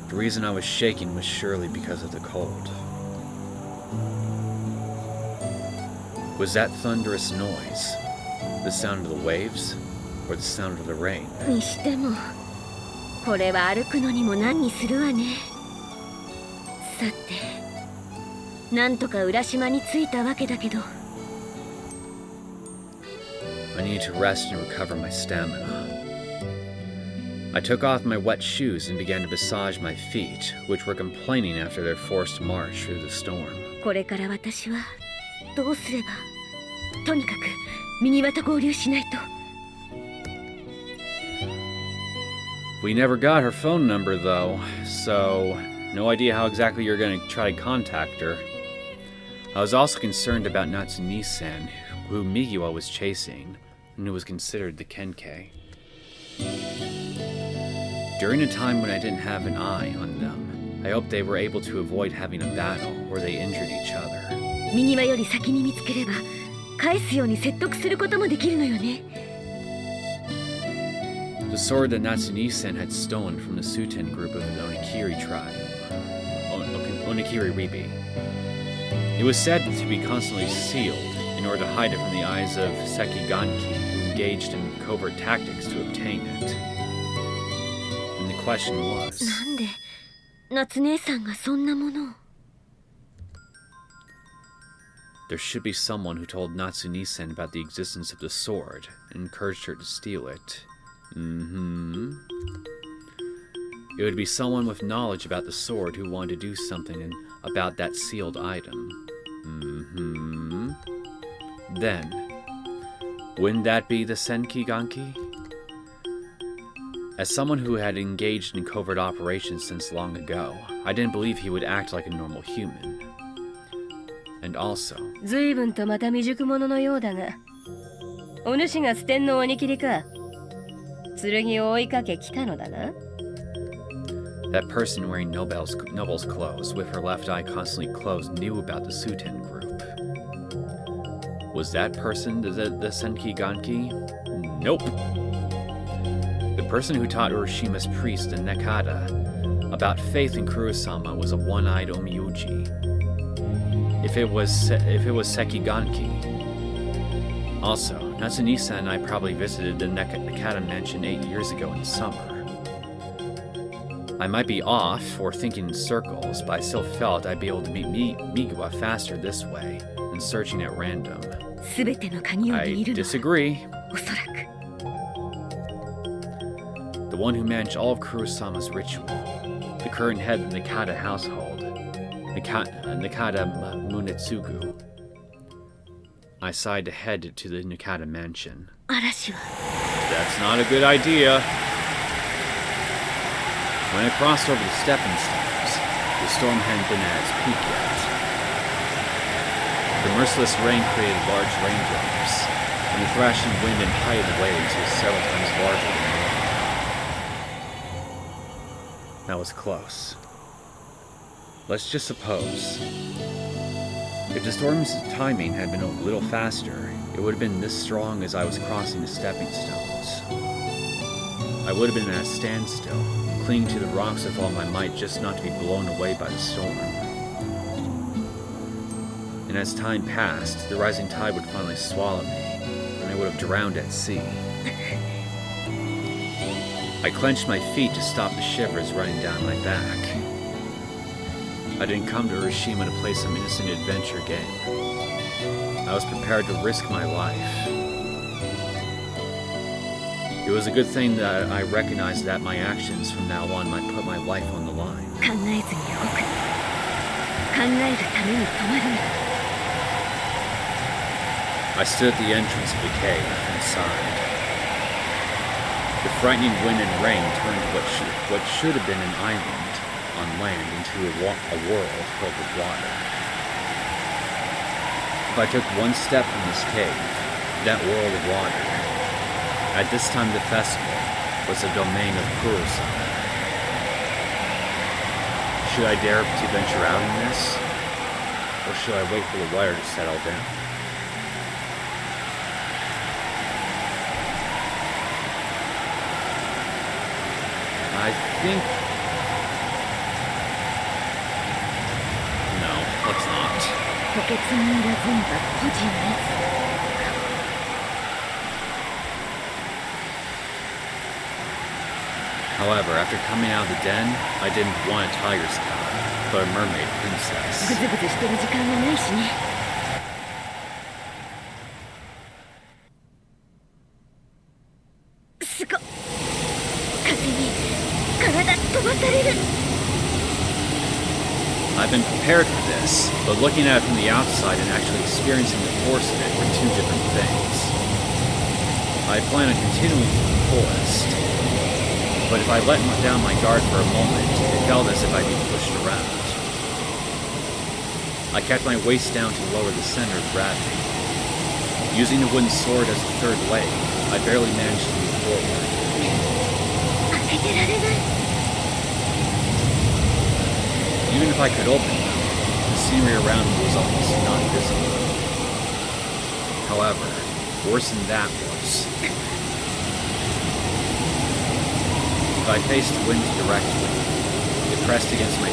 The reason I was shaking was surely because of the cold. Was that thunderous noise the sound of the waves or the sound of the rain? I needed to rest and recover my stamina. I took off my wet shoes and began to massage my feet, which were complaining after their forced march through the storm. We never got her phone number though, so no idea how exactly you're going to try to contact her. I was also concerned about Natsune-san, who Migiwa was chasing, and who was considered the Kenkei. During a time when I didn't have an eye on them, I hoped they were able to avoid having a battle where they injured each other. The sword that Natsune-san had stolen from the Suten group of the Onikiri tribe, Onikiri Ribi. It was said to be constantly sealed in order to hide it from the eyes of Sekiganki, who engaged in covert tactics to obtain it. And the question was, there should be someone who told Natsune-san about the existence of the sword and encouraged her to steal it. It would be someone with knowledge about the sword who wanted to do something about that sealed item. Then, wouldn't that be the Senkiganki? As someone who had engaged in covert operations since long ago, I didn't believe he would act like a normal human. And also, that person wearing noble's clothes with her left eye constantly closed knew about the Suten group. Was that person the Senkiganki? Nope. The person who taught Urashima's priest and Nekada about faith in Kurosama was a one-eyed Omiyuji. If it was Sekiganki. Also, Natsune-san and I probably visited the Nekada mansion 8 years ago in summer. I might be off or thinking in circles, but I still felt I'd be able to meet Migiwa faster this way than searching at random. I disagree. the one who managed all of Kurosama's ritual, the current head of the Nakata household, Nakata Munetsugu. I decided to head to the Nakata mansion.
嵐は
That's not a good idea. When I crossed over the stepping stones, the storm hadn't been at its peak yet. The merciless rain created large raindrops, and the thrashing wind and height of the waves was several times larger than normal. That was close. Let's just suppose. If the storm's timing had been a little faster, it would have been this strong as I was crossing the stepping stones. I would have been at a standstill, clinging to the rocks with all my might just not to be blown away by the storm. And as time passed, the rising tide would finally swallow me, and I would have drowned at sea. I clenched my feet to stop the shivers running down my back. I didn't come to Hiroshima to play some innocent adventure game. I was prepared to risk my life. It was a good thing that I recognized that my actions from now on might put my life on the line.
考えずに動く。考えるために止まるな。
I stood at the entrance of the cave and sighed. The frightening wind and rain turned what should have been an island on land into a world filled with water. If I took one step from this cave, that world of water, at this time of the festival, was the domain of Kurosama. Should I dare to venture out in this? Or should I wait for the water to settle down? I think... No, let's not.
補欠にいらずんだ個人のやつ。
However, after coming out of the den, I didn't want a tiger's cow, but a mermaid princess.
ぐずぐずしてる時間がないしね。すごっ。風に体飛ばされる。
I've been prepared for this, but looking at it from the outside and actually experiencing the force of it were two different things. I planned on continuing through the forest, but if I let down my guard for a moment, it felt as if I'd be pushed around. I kept my waist down to lower the center of gravity. Using the wooden sword as a third leg, I barely managed to move forward.
開けてられない。
Even if I could open them, the scenery around me was almost not visible. However, worse than that was, if I faced the wind directly, it pressed against my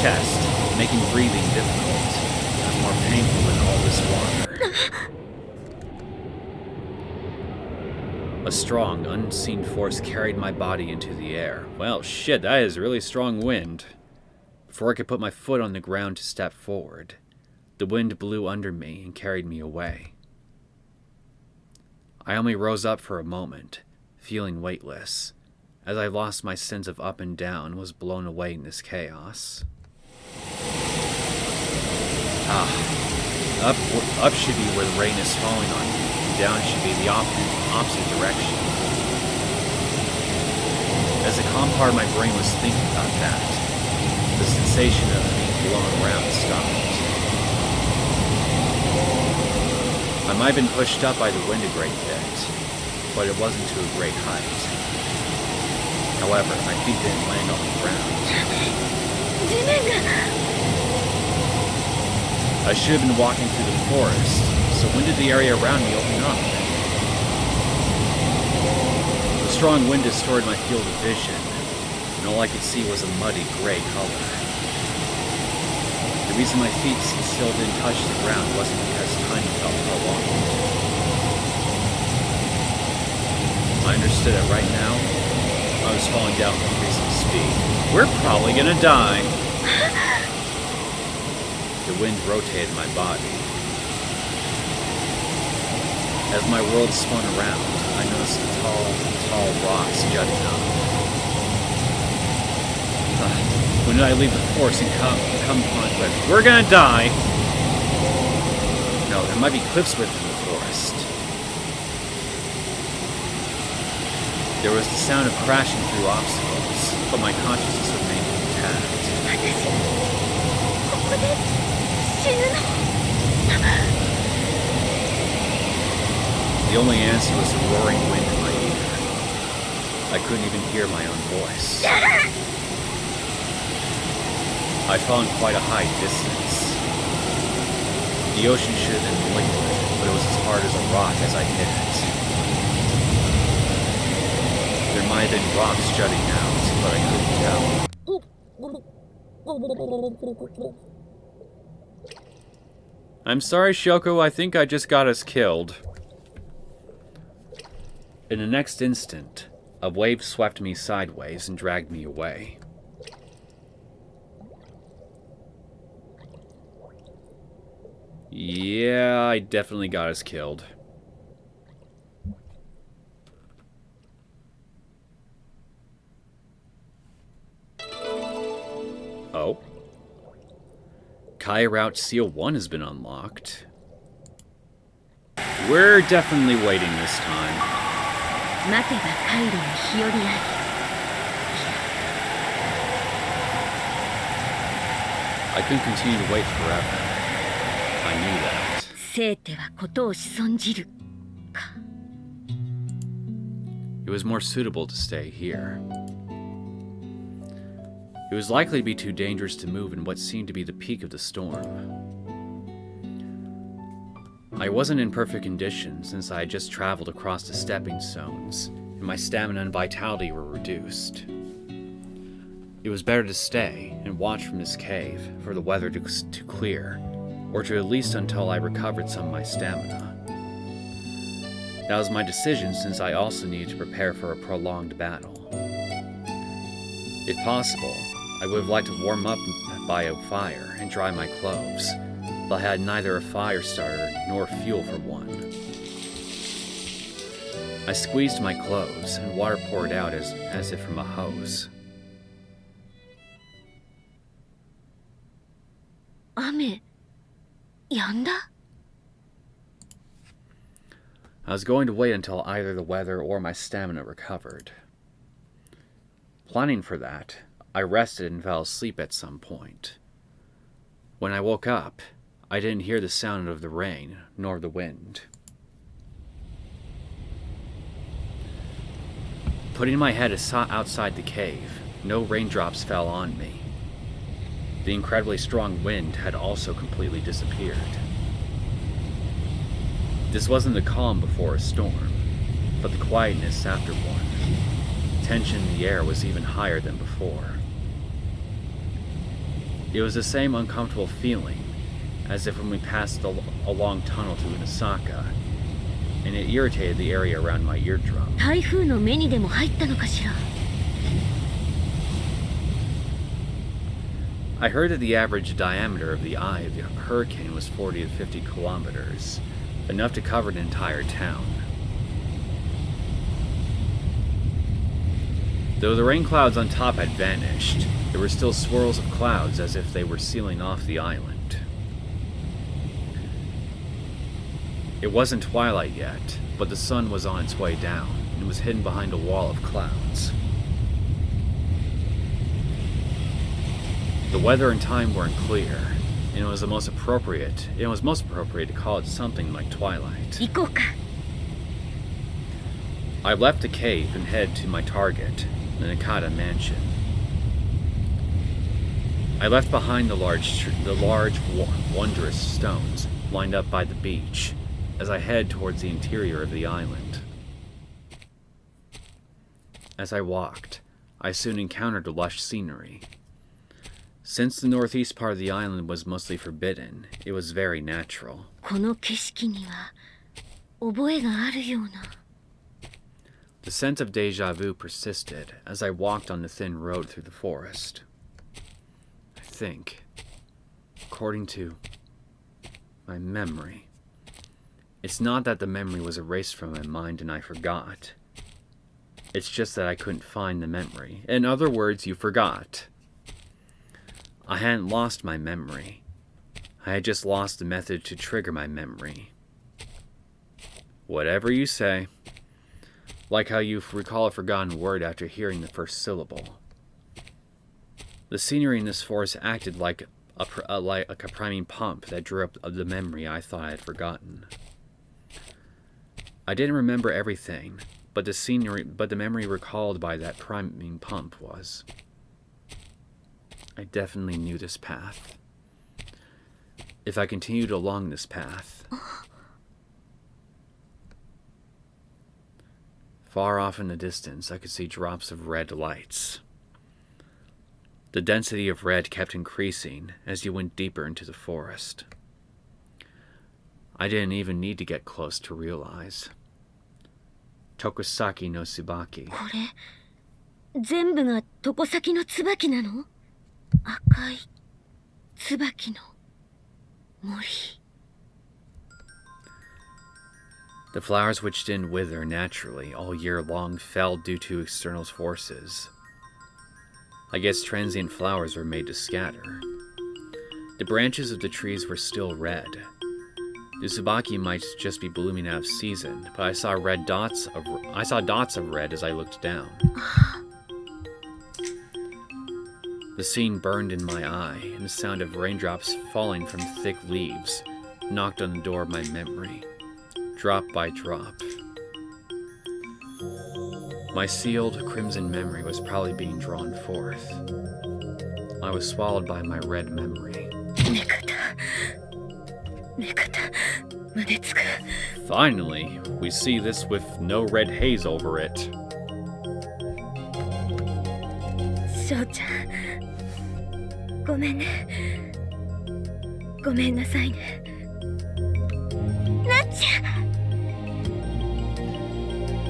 chest, making breathing difficult. It was more painful than all this water. A strong, unseen force carried my body into the air. Well, shit, that is really strong wind. Before I could put my foot on the ground to step forward, the wind blew under me and carried me away. I only rose up for a moment, feeling weightless, as I lost my sense of up and down and was blown away in this chaos. Up should be where the rain is falling on me, and down should be the opposite direction. As a calm part of my brain was thinking about that, the sensation of being blown around stopped. I might have been pushed up by the wind a great bit, but it wasn't to a great height. However, my feet didn't land on the ground. I should have been walking through the forest, so when did the area around me open up? The strong wind distorted my field of vision, and all I could see was a muddy gray color. The reason my feet still didn't touch the ground wasn't because time felt prolonged. I understood it right now. I was falling down with increasing speed. We're probably gonna die. The wind rotated my body. As my world spun around, I noticed the tall rocks jutting up. When did I leave the forest and come upon a cliff? We're gonna die! No, there might be cliffs within the forest. There was the sound of crashing through obstacles, but my consciousness remained intact.
私ここで死ぬの
The only answer was the roaring wind in my ear. I couldn't even hear my own voice. I'd fallen quite a high distance. The ocean should have been liquid, but it was as hard as a rock as I hit it. There might have been rocks jutting out, but I couldn't tell. I'm sorry, Shoko, I think I just got us killed. In the next instant, a wave swept me sideways and dragged me away. Yeah, I definitely got us killed. Oh. Kai Route Seal 1 has been unlocked. We're definitely waiting this time.
待てば回路の日和あり
I couldn't continue to wait forever. I knew that.
生てはことを損じるか
It was more suitable to stay here. It was likely to be too dangerous to move in what seemed to be the peak of the storm. I wasn't in perfect condition since I had just traveled across the stepping stones, and my stamina and vitality were reduced. It was better to stay and watch from this cave for the weather to clear, or to at least until I recovered some of my stamina. That was my decision since I also needed to prepare for a prolonged battle. If possible, I would have liked to warm up by a fire and dry my clothes, but I had neither a fire starter nor fuel for one. I squeezed my clothes, and water poured out as if from a hose.
雨止んだ
I was going to wait until either the weather or my stamina recovered. Planning for that, I rested and fell asleep at some point. When I woke up, I didn't hear the sound of the rain nor the wind. Putting my head outside the cave, no raindrops fell on me. The incredibly strong wind had also completely disappeared. This wasn't the calm before a storm, but the quietness after one. Tension in the air was even higher than before. It was the same uncomfortable feeling as if when we passed a long tunnel to Neosekken, and it irritated the area around my eardrum.
台風の目にでも入ったのかしら
I heard that the average diameter of the eye of the hurricane was 40 to 50 kilometers, enough to cover an entire town. Though the rain clouds on top had vanished, there were still swirls of clouds as if they were sealing off the island. It wasn't twilight yet, but the sun was on its way down and was hidden behind a wall of clouds. The weather and time weren't clear, and it was most appropriate to call it something like twilight.
行こうか
I left the cave and headed to my target, the Nakata mansion. I left behind the large, wondrous stones lined up by the beach as I headed towards the interior of the island. As I walked, I soon encountered the lush scenery. Since the northeast part of the island was mostly forbidden, it was very natural.
この景色には覚えがあるような
The sense of deja vu persisted as I walked on the thin road through the forest. I think, according to my memory, it's not that the memory was erased from my mind and I forgot. It's just that I couldn't find the memory. In other words, you forgot. I hadn't lost my memory. I had just lost the method to trigger my memory. Whatever you say. Like how you recall a forgotten word after hearing the first syllable. The scenery in this forest acted like a priming pump that drew up the memory I thought I had forgotten. I didn't remember everything, but the memory recalled by that priming pump was. I definitely knew this path. If I continued along this path, far off in the distance, I could see drops of red lights. The density of red kept increasing as you went deeper into the forest. I didn't even need to get close to realize. Tokusaki no Tsubaki.
これ全部が床先の椿なの？赤い椿の森。
The flowers which didn't wither naturally all year long fell due to external forces. I guess transient flowers were made to scatter. The branches of the trees were still red. The tsubaki might just be blooming out of season, but I saw dots of red as I looked down. The scene burned in my eye, and the sound of raindrops falling from thick leaves knocked on the door of my memory, drop by drop. My sealed crimson memory was probably being drawn forth. I was swallowed by my red memory. Finally, we see this with no red haze over it.
翔ちゃん、ごめんね。ごめんなさいね。なっちゃん。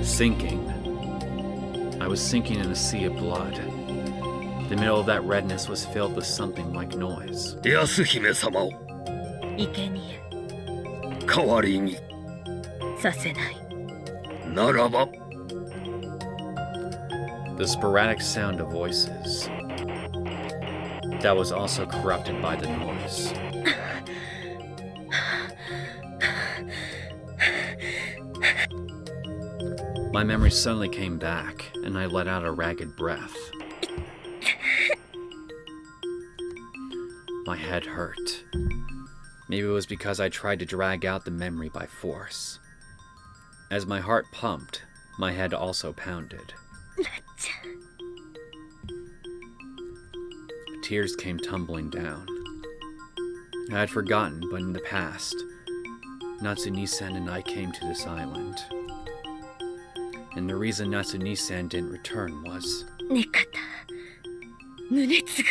Sinking. I was sinking in a sea of blood. The middle of that redness was filled with something like noise.
安姫様を
生贄
代わりに
させない。
ならば
The sporadic sound of voices. That was also corrupted by the noise. My memory suddenly came back, and I let out a ragged breath. My head hurt. Maybe it was because I tried to drag out the memory by force. As my heart pumped, my head also pounded. Tears came tumbling down. I had forgotten, but in the past, Natsuni-san and I came to this island. And the reason Natsuni-san didn't return was...
ねかた、宗次。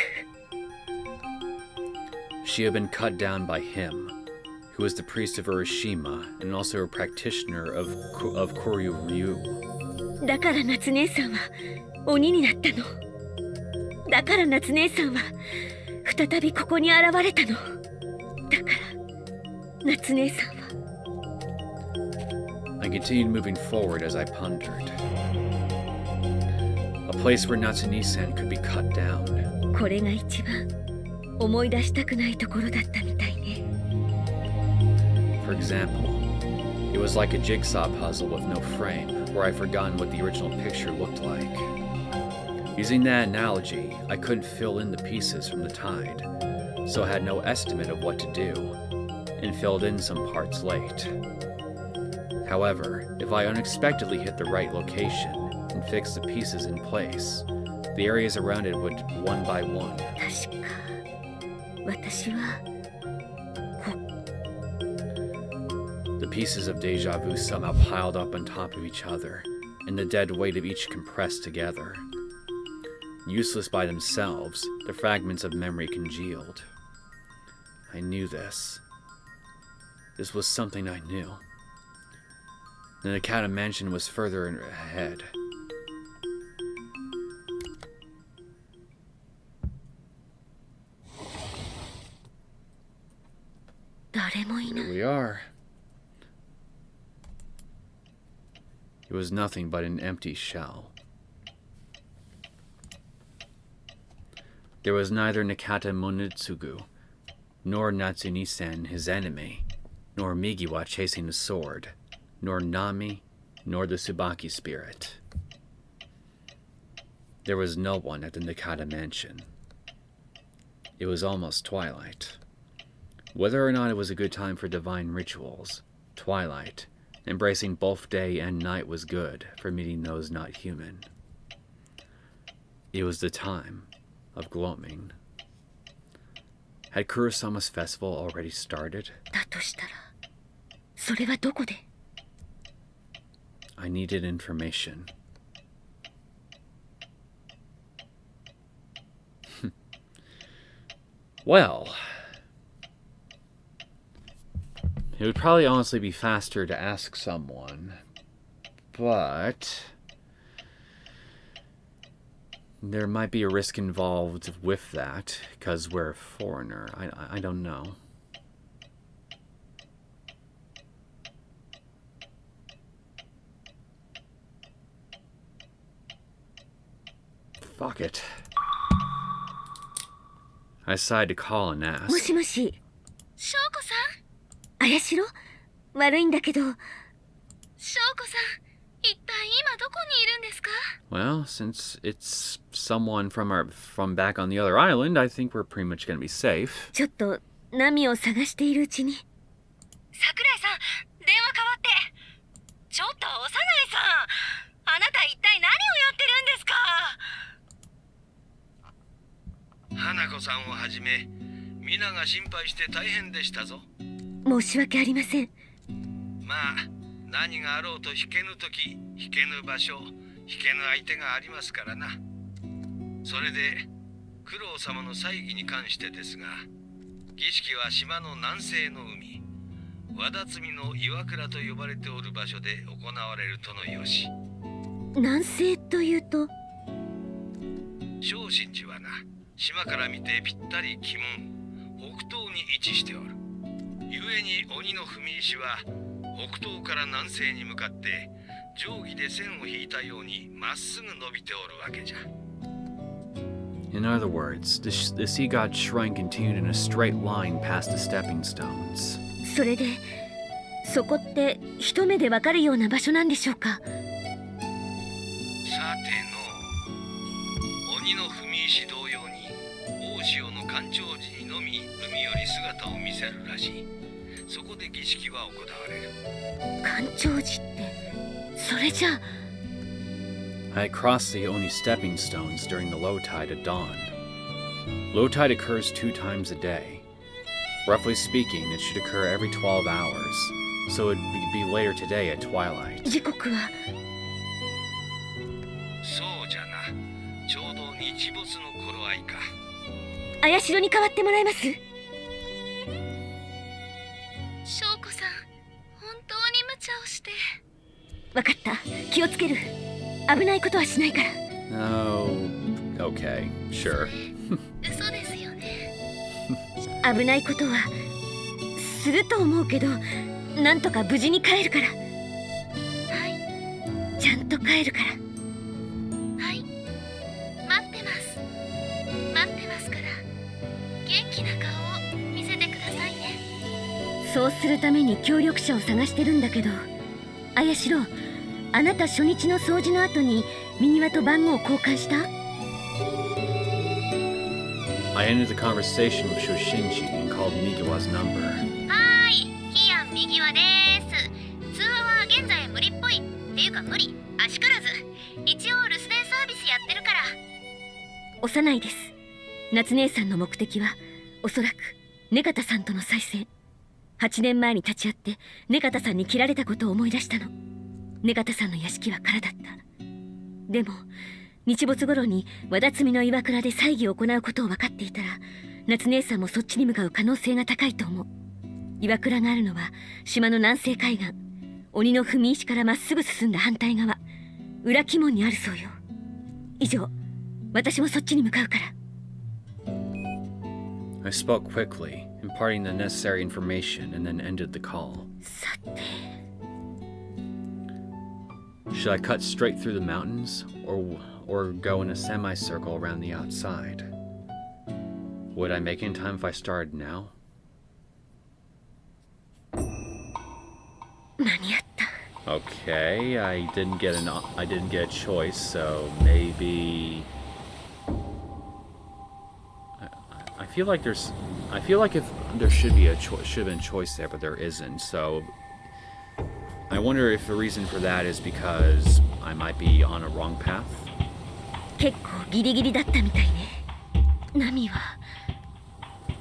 She had been cut down by him, who was the priest of Urashima and also a practitioner of Koryu-ryu.
だから夏姉さんは鬼になったの。だから夏姉さんは再びここに現れたの。だから夏姉さんは。
I continued moving forward as I pondered. A place where Natsuni-san could be cut down.
これが一番思い出したくないところだったみたいね。
For example, it was like a jigsaw puzzle with no frame, where I'd forgotten what the original picture looked like. Using that analogy, I couldn't fill in the pieces from the tide, so I had no estimate of what to do, and filled in some parts late. However, if I unexpectedly hit the right location and fixed the pieces in place, the areas around it would, one by one.
確か私は
The pieces of deja vu somehow piled up on top of each other, and the dead weight of each compressed together. Useless by themselves, the fragments of memory congealed. I knew this. This was something I knew. The Nakata mansion was further ahead. Here we are. It was nothing but an empty shell. There was neither Nakata Monetsugu, nor Natsuni-sen, his enemy, nor Migiwa chasing a sword, nor Nami, nor the Tsubaki spirit. There was no one at the Nakata mansion. It was almost twilight. Whether or not it was a good time for divine rituals, twilight, embracing both day and night, was good for meeting those not human. It was the time of gloaming. Had Kurosama's festival already started?
だとしたら、それはどこで?
I needed information. Well, it would probably honestly be faster to ask someone, but there might be a risk involved with that, because we're a foreigner. I don't know. Fuck it. I decided to call and ask.
もしもし。翔子さん。綾代？悪いんだけど。翔子さん、一体今どこにいるんですか?
Well, since it's someone from back on the other island, I think we're pretty much gonna be safe.
ちょっとナミを探しているうちに。桜井さん、電話代わって。ちょっと幼いさん、あなた一体何をやってるんですか?
花子さんをはじめ皆が心配して大変でしたぞ。
申し訳ありません。
まあ何があろうと引けぬ時引けぬ場所引けぬ相手がありますからな。それで九郎様の祭儀に関してですが、儀式は島の南西の海和田摘みの岩倉と呼ばれておる場所で行われるとのよし。
南西というと？
正心寺はな、島から見てぴったり鬼門北東に位置しておる。故に鬼の踏み石は北東から南西に向かって定規で線を引いたようにまっすぐ伸びておるわけじゃ。
In other words, the sea god's shrine continued in a straight line past the stepping stones.
それで、そこって一目でわかるような場所なんでしょうか？さて
の、鬼の踏み石同様に大潮の干潮時にのみ海より姿を見せるらしい。そこで儀式は行われる。
干潮時って、それじゃあ。
I had crossed the Oni stepping stones during the low tide at dawn. Low tide occurs 2 times a day. Roughly speaking, it should occur every 12 hours, so it would be later today at twilight.
時刻は？
そうじゃな。ちょうど日没の頃合いか。
綾代に代わってもらえます？翔子さん、本当に無茶をして。わかった。気をつける。危ないことはしないから。
Oh, okay, sure.
嘘ですよね。危ないことはすると思うけど、なんとか無事に帰るから。はい。ちゃんと帰るから。はい。待ってます。待ってますから。元気な顔を見せてくださいね。そうするために協力者を探してるんだけど、綾代、あなた初日の掃除の後にミニワと番号を交換した？
I ended the conversation with Shoshinji and called Migiwa's number.
はーい、キアン右輪です。通話は現在無理っぽい。っていうか無理、あしからず。一応留守電サービスやってるから。幼いです。夏姉さんの目的はおそらく根方さんとの再戦。8年前に立ち会って根方さんに切られたことを思い出したの。根方さんの屋敷は空だった。でも日没頃に和田摘みの岩倉で祭儀を行うことを分かっていたら、夏姉さんもそっちに向かう可能性が高いと思う。岩倉があるのは島の南西海岸、鬼の踏み石からまっすぐ進んだ反対側、裏鬼門にあるそうよ。以上、私もそっちに向かうから。
I spoke quickly, imparting the necessary information, and then ended the call.
さて。
Should I cut straight through the mountains, or go in a semicircle around the outside? Would I make it in time if I started now?
間に合った。
Okay, I didn't get a choice, so maybe I feel like if there should have been a choice there, but there isn't. So I wonder if the reason for that is because I might be on a wrong path.
結構ギリギリだったみたいね。ナミは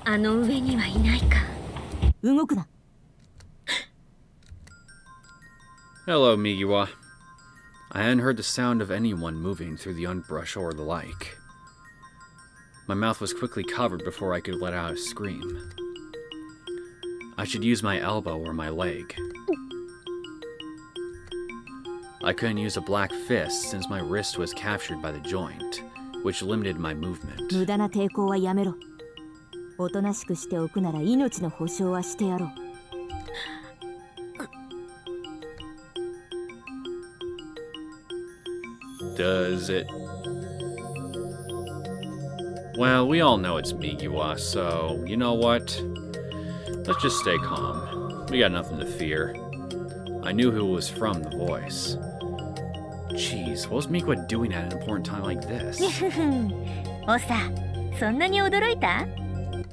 あの上にはいないか。動くな。
Hello, Migiwa. I hadn't heard the sound of anyone moving through the underbrush or the like. My mouth was quickly covered before I could let out a scream. I should use my elbow or my leg. I couldn't use a black fist since my wrist was captured by the joint, which limited my movement.
無駄な抵抗はやめろ。おとなしくしておくなら命の保証はしてやろう。
Does it? Well, we all know it's Migiwa, so you know what? Let's just stay calm. We got nothing to fear. I knew who it was from the voice. Jeez, what was Migiwa doing at an important time like this?
おさ、そんなに驚いた？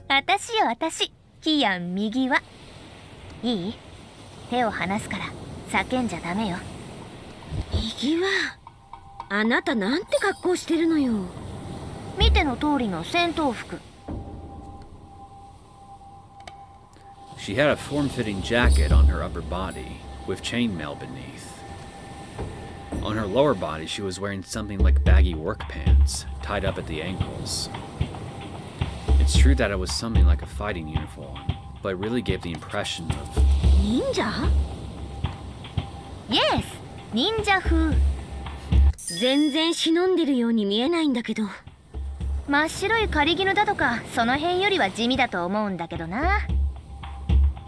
私よ私、キヤン右は。いい？手を離すから叫んじゃダメよ。右は？あなたなんて格好してるのよ。見ての通りの戦闘服。
She had a form-fitting jacket on her upper body, with chainmail beneath. On her lower body, she was wearing something like baggy work pants, tied up at the ankles. It's true that it was something like a fighting uniform, but it really gave the impression of...
Ninja? Yes, ninja 風。全然忍んでるように見えないんだけど。真っ白い狩衣だとか、その辺よりは地味だと思うんだけどな。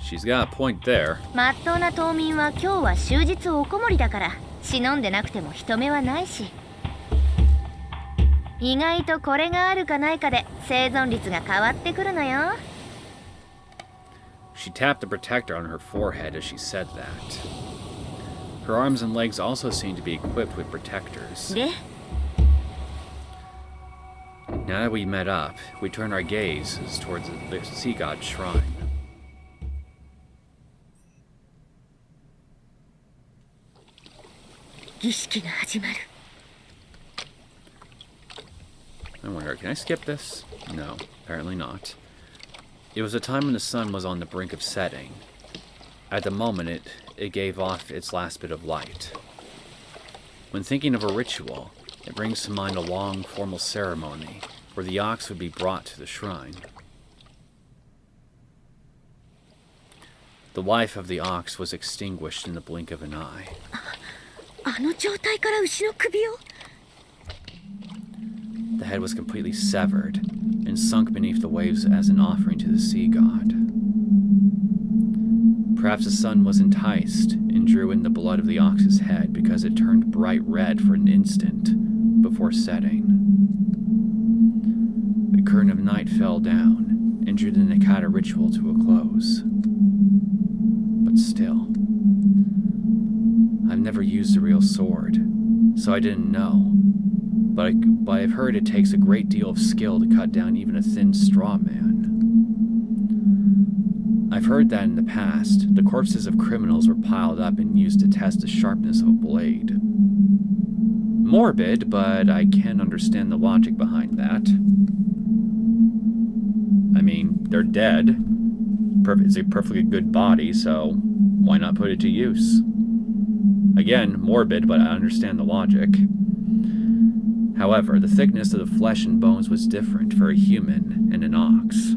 She's got a point there.
まっとうな島民は今日は終日おこもりだから、忍んでなくても人目はないし。意外とこれがあるかないかで生存率が変わってくるのよ。
She tapped the protector on her forehead as she said that. Her arms and legs also seemed to be equipped with protectors.
で
Now that we met up, we turned our gazes towards the sea god's shrine. I wonder, can I skip this? No, apparently not. It was a time when the sun was on the brink of setting. At the moment, it gave off its last bit of light. When thinking of a ritual, it brings to mind a long, formal ceremony where the ox would be brought to the shrine. The life of the ox was extinguished in the blink of an eye.
あの状態から牛の首を
The head was completely severed and sunk beneath the waves as an offering to the sea god. Perhaps the sun was enticed and drew in the blood of the ox's head because it turned bright red for an instant before setting. The curtain of night fell down and drew the Nakata ritual to a close. But still, I've never used a real sword, so I didn't know. But I've heard it takes a great deal of skill to cut down even a thin straw man. I've heard that in the past, the corpses of criminals were piled up and used to test the sharpness of a blade. Morbid, but I can understand the logic behind that. I mean, they're dead. It's a perfectly good body, so why not put it to use? Again, morbid, but I understand the logic. However, the thickness of the flesh and bones was different for a human and an ox.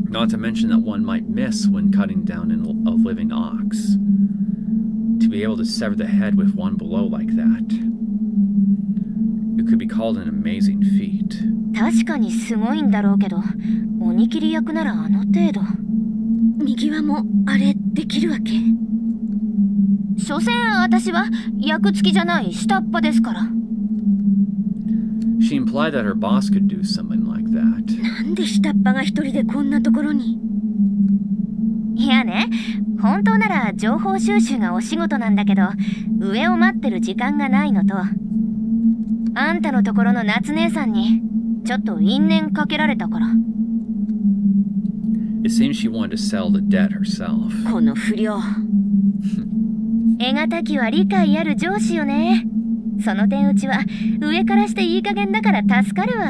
Not to mention that one might miss when cutting down a living ox. To be able to sever the head with one blow like that, it could be called an amazing feat.
確かにすごいんだろうけど、鬼切り役ならあの程度。右輪もあれできるわけ？所詮私は役付きじゃない下っ端ですから。
She implied that her boss could do something like that.
なんで下っ端が一人でこんなところに。いやね、本当なら情報収集がお仕事なんだけど、上を待ってる時間がないのと、あんたのところの夏姉さんにちょっと因縁かけられたから。
It seems she wanted to sell the debt herself.
この不良。得難きは理解ある上司よね。その点うちは上からしていい加減だから助かるわ。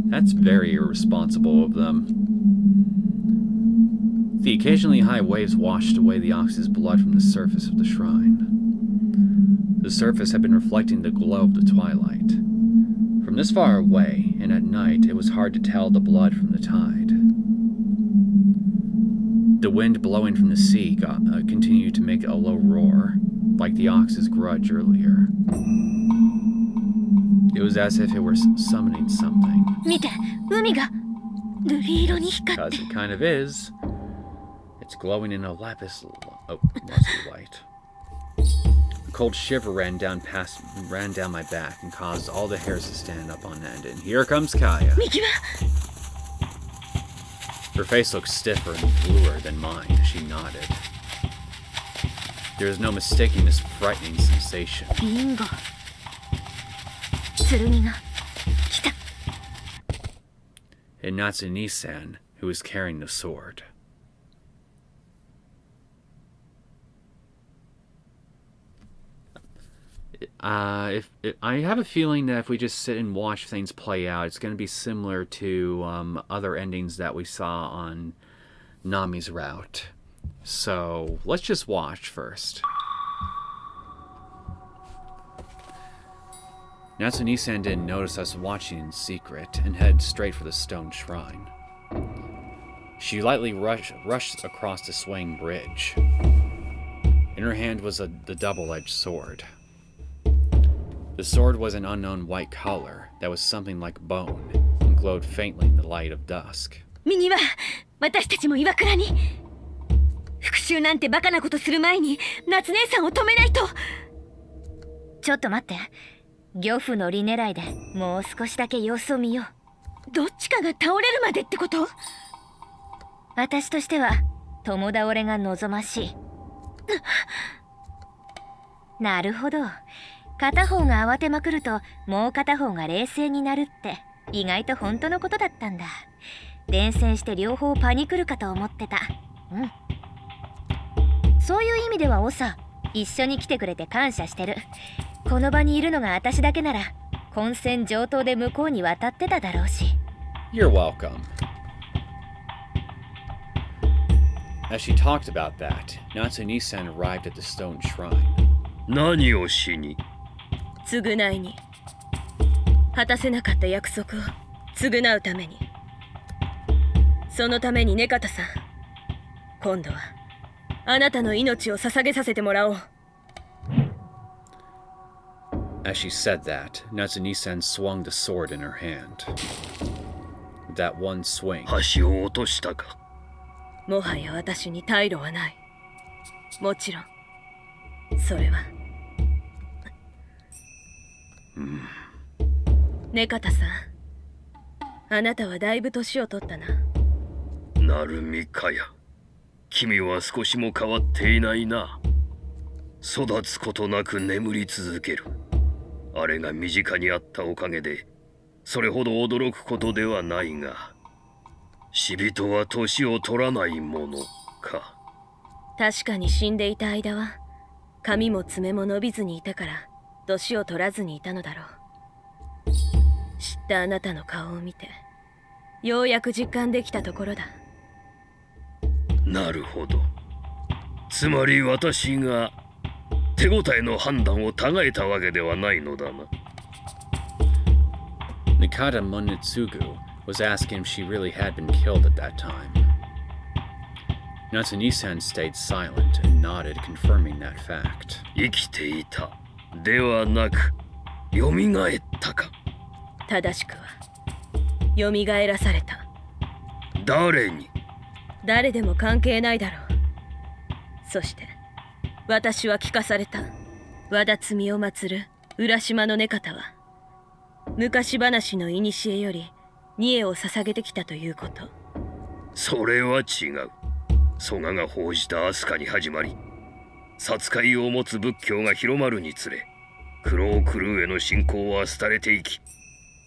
That's very irresponsible of them. The occasionally high waves washed away the ox's blood from the surface of the shrine. The surface had been reflecting the glow of the twilight. From this far away, and at night, it was hard to tell the blood from the tide. The wind blowing from the sea continued to make a low roar, like the ox's grudge earlier. It was as if it were summoning something.
見て、海が瑠璃色に光って。
Because it kind of is. It's glowing in a lusty light. A cold shiver ran down my back and caused all the hairs to stand up on end. And here comes Kaya.
ミギワ。
Her face looked stiffer and bluer than mine as she nodded. There was no mistaking this frightening sensation.
ビンゴ。剣が来た。
And Natsune-san, who was carrying the sword. I have a feeling that if we just sit and watch things play out, it's going to be similar to other endings that we saw on Nami's route. So let's just watch first. Natsune-san didn't notice us watching in secret and headed straight for the stone shrine. She lightly rushed across the swaying bridge. In her hand was the double-edged sword. The sword was an unknown white color that was something like bone and glowed faintly in the light of dusk.
ミニは私たちも岩倉に。復讐なんてバカなことする前に夏姉さんを止めないと。ちょっと待って。漁夫の利狙いでもう少しだけ様子を見よう。どっちかが倒れるまでってこと？私としては共倒れが望ましい。なるほど。片方が慌てまくるともう片方が冷静になるって意外と本当のことだったんだ。伝染して両方パニクるかと思ってた。そういう意味ではオサ、一緒に来てくれて感謝してる。この場にいるのが私だけなら混戦上等で向こうに渡ってただろうし。
You're welcome. As she talked about that, Natsune-san arrived at the stone shrine.
何をしに？
償いに。果たせなかった約束を償うために。そのために根方さん、今度はあなたの命を捧げさせてもらおう。
As she said that, Natsune-san swung the sword in her hand. With that one swing,
橋を落としたか？
もはや私に退路はない。もちろんそれは根方さん、あなたはだいぶ年を取ったな。
なるみかや、君は少しも変わっていないな。育つことなく眠り続ける。あれが身近にあったおかげでそれほど驚くことではないが、死人は年を取らないものか。
確かに死んでいた間は髪も爪も伸びずにいたから年を取らずにいたのだろう。知ったあなたの顔を見てようやく実感できたところだ。
なるほど。つまり私が手応えの判断をたがえたわけではないのだな。
Nikata Monitsugu was asking if she really had been killed at that time. Natsune-san stayed silent and nodded, confirming that fact.
生きていたではなく、蘇ったか。
正しくは蘇らされた。
誰に？
誰でも関係ないだろう。そして私は聞かされた。和田摘を祀る浦島の根方は昔話の古よりニエを捧げてきたということ。
それは違う。蘇我が報じた飛鳥に始まり、殺界を持つ仏教が広まるにつれ、クロークルーへの信仰は廃れていき、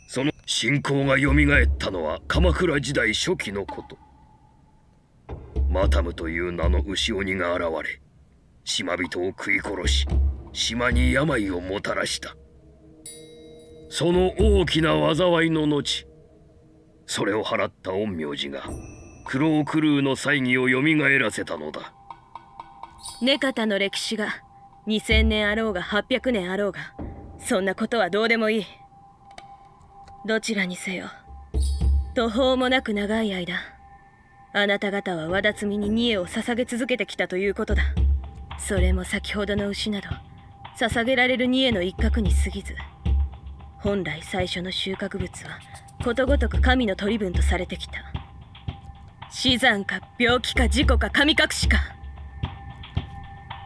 その信仰がよみがえったのは鎌倉時代初期のこと。マタムという名の牛鬼が現れ、島人を食い殺し、島に病をもたらした。その大きな災いの後、それを払った陰陽師がクロークルーの祭儀をよみがえらせたのだ。
ネカタの歴史が2000年あろうが800年あろうが、そんなことはどうでもいい。どちらにせよ、途方もなく長い間、あなた方は轍みにニエを捧げ続けてきたということだ。それも先ほどの牛など捧げられるニエの一角に過ぎず、本来最初の収穫物はことごとく神の取り分とされてきた。死産か病気か事故か神隠しか、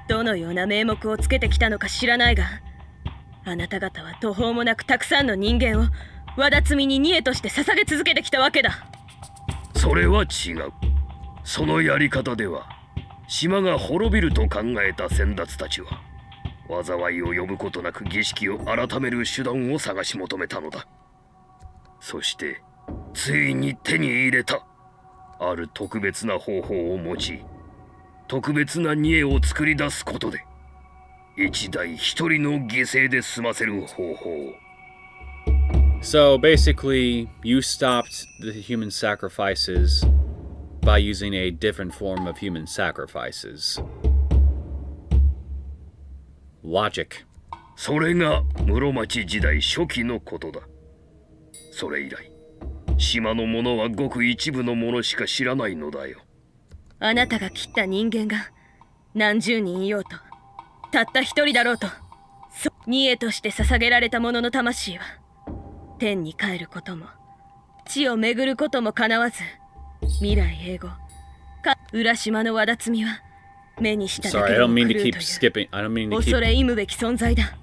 どのような名目をつけてきたのか知らないが、あなた方は途方もなくたくさんの人間を轍みにニエとして捧げ続けてきたわけだ。
それは違う。そのやり方では島が滅びると考えた先達たちは、災いを呼ぶことなく儀式を改める手段を探し求めたのだ。そしてついに手に入れた。ある特別な方法を用い、特別なニエを作り出すことで、一代一人の犠牲で済ませる方法を。
So basically, you stopped the human sacrifices by using a different form of human sacrifices. Logic.
それが室町時代初期のことだ。それ以来、島の者はごく一部のものしか知らないのだよ。
あなたが切った人間が何十人いようと、たった一人だろうと、ニエとして捧げられた者の魂は天に帰ることも地を巡ることも叶わず、未来永劫浦島の轍みは目にしただけでも狂うという恐れ忌むべき存在だ。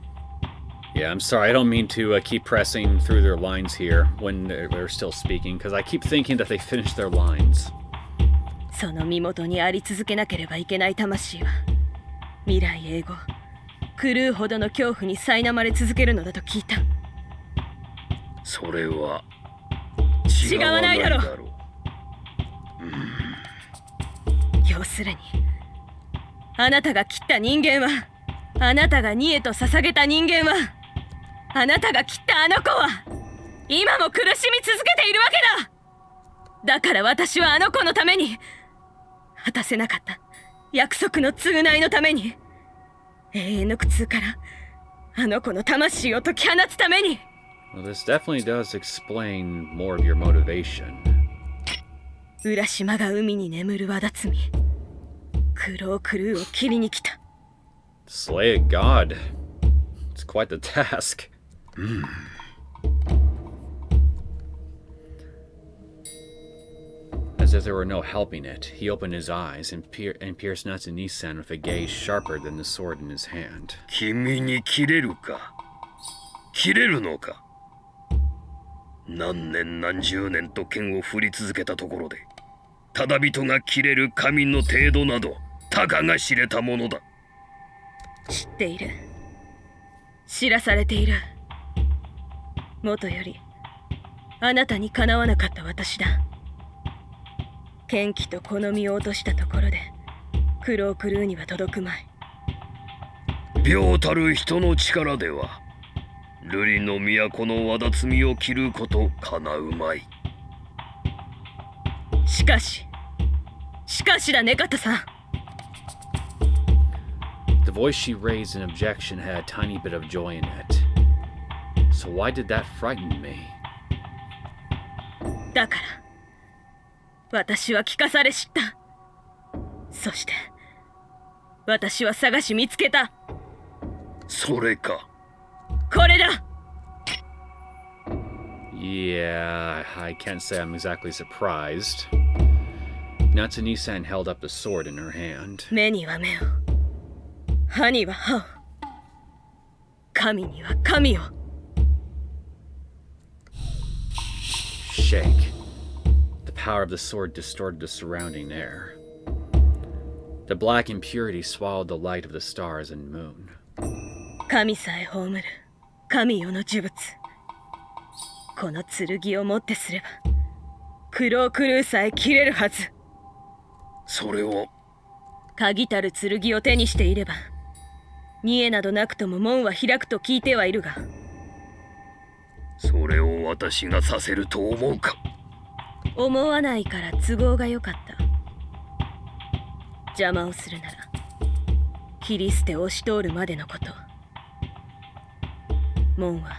Yeah, I'm sorry. I don't mean to keep pressing through their lines here when they're still speaking, because I keep thinking that they finished their lines.
その身元にあり続けなければいけない魂は、未来永劫狂うほどの恐怖に苛まれ続けるのだと聞いた。
それは
違わないだろう。要するに、あなたが切った人間は、あなたがニエと捧げた人間は、あなたが切ったあの子は今も苦しみ続けているわけだ。だから私はあの子のために、果たせなかった約束の償いのために、永遠の苦痛からあの子の魂を解き放つために。
Well, this definitely does explain more of your motivation.
浦島が海に眠る轍み、クロークルーを切りに来た。
Slay a god. It's quite the task. As if there were no helping it, he opened his eyes and pierced Natsume-san with a gaze sharper than the sword in his hand.
君に切れるか？切れるのか？何年何十年と剣を振り続けたところで、ただ人が切れる神の程度など、たかが知れたものだ。
知っている。知らされている。もとよりあなたにかなわなかった私だ。剣気と好みを落としたところでクロークルーには届くまい。
病たる人の力では瑠璃の都の轍みを切ることかなうまい。
しかしだね、カタさん。
The voice she raised in objection had a tiny bit of joy in it. So why did that frighten me?
だから私は聞かされ知った。そして私は探し見つけた。
それか。
これだ。
Yeah, I can't say I'm exactly surprised. Natsume-san held up the sword in her hand.
目には目を、歯には歯を、神には神を。
shake. The power of the sword distorted the surrounding air. The black impurity swallowed the light of the stars and moon.
神さえ葬る神よの呪物。この剣をもってすればクロークルーさえ切れるはず。
それは
鍵たる剣を手にしていれば見えなどなくとも門は開くと聞いてはいるが、
それを私がさせると思うか。
思わないから都合が良かった。邪魔をするなら切り捨て押し通るまでのこと。門は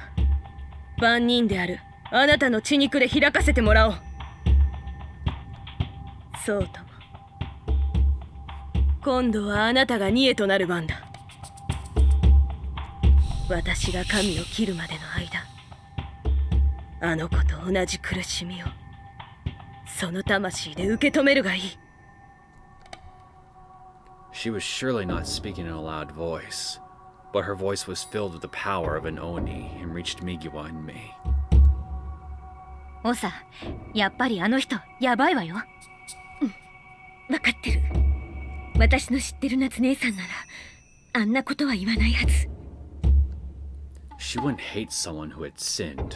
万人であるあなたの血肉で開かせてもらおう。そうとも、今度はあなたがニエとなる番だ。私が神を切るまでの間、あの子と同じ苦しみをその魂で受け止めるがいい。
She was surely not speaking in a loud voice, but her voice was filled with the power of an Oni and reached Migiwa and me.
オサ、やっぱりあの人やばいわよ。分かってる。私の知ってる夏姉さんならあんなことは言わないはず。
She wouldn't hate someone who had sinned.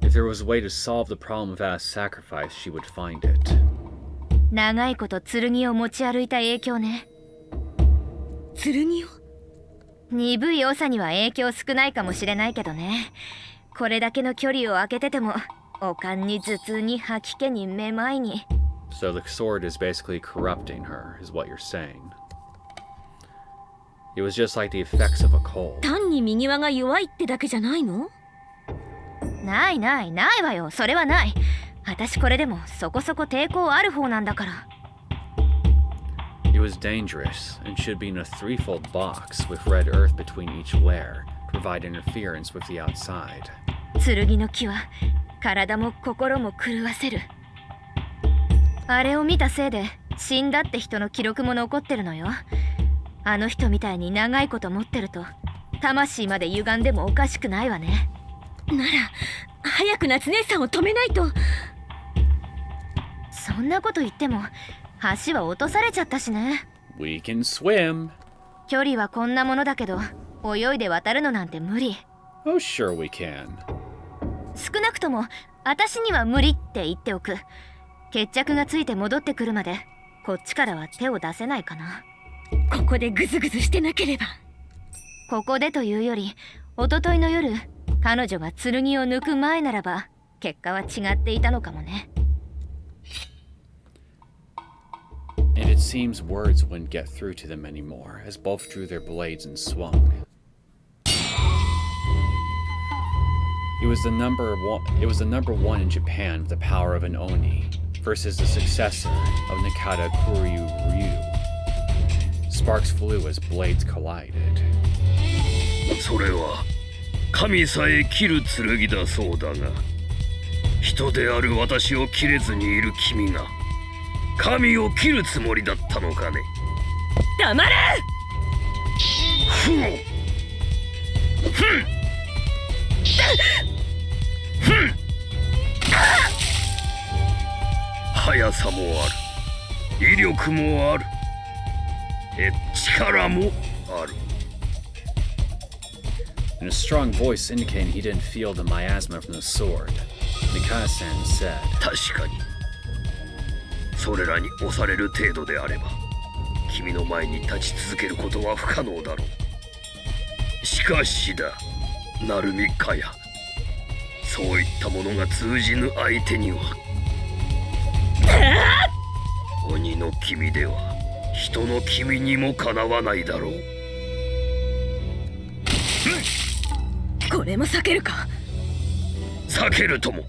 If there was a way to solve the problem without sacrifice, she would find it.
長いこと剣を持ち歩いた影響ね。剣を？鈍い長には影響少ないかもしれないけどね。これだけの距離を空けてても、悪寒に頭痛に吐き気にめまいに。
So the sword is basically corrupting her, is what you're saying. It was just like the effects of a cold.
単に右輪が弱いってだけじゃないの？ないわよ。それはない。私これでもそこそこ抵抗ある方なんだから。
It was dangerous and should be in a threefold box with red earth between each layer to provide interference with the outside.
剣の木は体も心も狂わせる。あれを見たせいで死んだって人の記録も残ってるのよ。あの人みたいに長いこと持ってると魂まで歪んでもおかしくないわね。なら早く夏姉さんを止めないと。そんなこと言っても橋は落とされちゃったしね。
We can swim.
距離はこんなものだけど泳いで渡るのなんて無理。
Oh, sure we can.
少なくとも私には無理って言っておく。決着がついて戻ってくるまでこっちからは手を出せないかな。ここでグズグズしてなければ。ここでというより一昨日の夜、彼女が剣を抜く前ならば結果は違っていたのかもね。
And it seems words wouldn't get through to them anymore, as both drew their blades and swung. It was the number one in Japan with the power of an Oni versus the successor of Nakata Kuryu Ryu. Sparks flew as blades collided.
それは神さえ切る剣だそうだが、人である私を切れずにいる君が神を切るつもりだったのかね。
黙れ！
ふんふんふん。速さもある、威力もある、力もある。
In a strong voice indicating he didn't feel the miasma from the sword, Mikasa-san said,
確かにそれらに押される程度であれば君の前に立ち続けることは不可能だろう。しかしだ、成美かや、そういったものが通じぬ相手には鬼の君では人の君にもかなわないだろう。
これも避けるか？
避けるとも、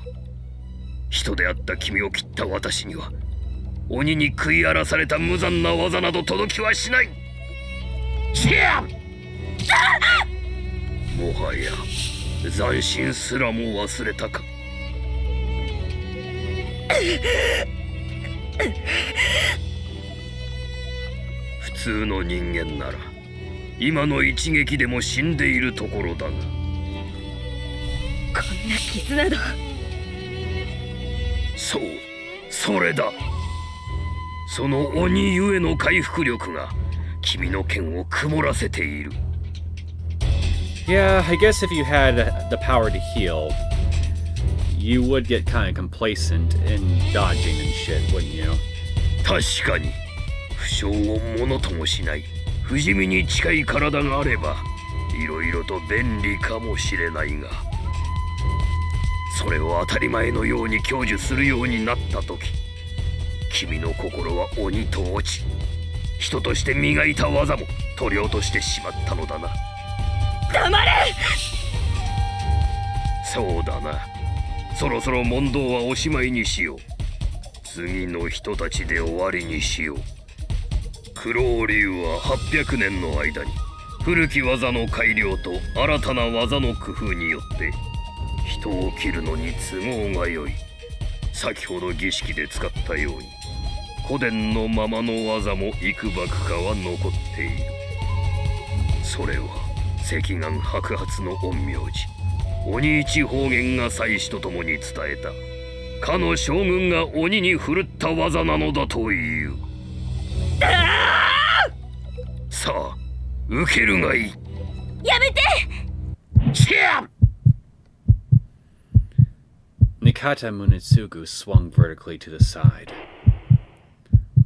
人であった君を切った私には鬼に食い荒らされた無残な技など届きはしない。もはや斬新すらも忘れたか。普通の人間なら今の一撃でも死んでいるところだが、
こんな傷など
そう、それだ。その鬼ゆえの回復力が君の剣を曇らせている。
Yeah, I guess if you had the power to heal, you would get kind of complacent in dodging and shit, wouldn't you?
確かに負傷をものともしない不死身に近い体があればいろいろと便利かもしれないが、それを当たり前のように享受するようになった時、君の心は鬼と落ち、人として磨いた技も取り落としてしまったのだな。
黙れ！
そうだな。そろそろ問答はおしまいにしよう。次の人たちで終わりにしよう。クロー流は800年の間に古き技の改良と新たな技の工夫によって人を切るのに都合が良い。先ほど儀式で使ったように古典のままの技も幾ばくかは残っている。それは赤眼白髪の陰陽師鬼一方言が祭司と共に伝えたかの将軍が鬼に振るった技なのだという。さあ受けるがいい。
やめて！
シャー！
Nikata Munetsugu swung vertically to the side.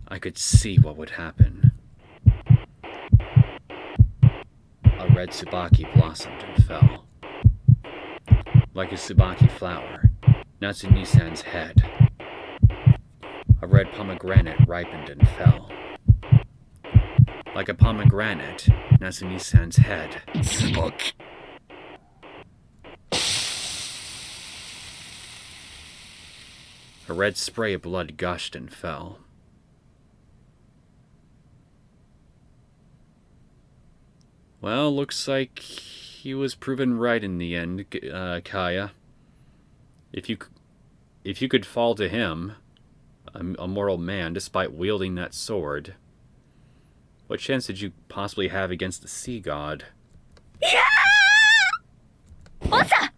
I could see what would happen. A red tsubaki blossomed and fell. Like a tsubaki flower, Natsuni-san's head. A red pomegranate ripened and fell. Like a pomegranate, Natsuni-san's head.
ツバキ。
A red spray of blood gushed and fell. Well, looks like he was proven right in the end, Kaya. If you could fall to him, a mortal man, despite wielding that sword, what chance did you possibly have against the sea god?
Osa!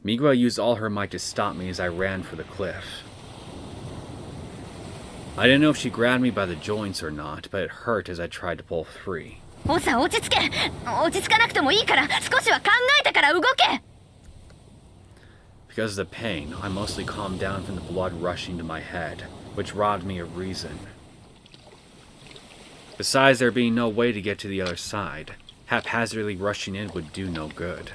Migiwa used all her might to stop me as I ran for the cliff. I didn't know if she grabbed me by the joints or not, but it hurt as I tried to pull free.
オサ、落ち着け！落ち着かなくてもいいから少しは考えてから動け！
Because of the pain, I mostly calmed down from the blood rushing to my head, which robbed me of reason. Besides there being no way to get to the other side, haphazardly rushing in would do no good.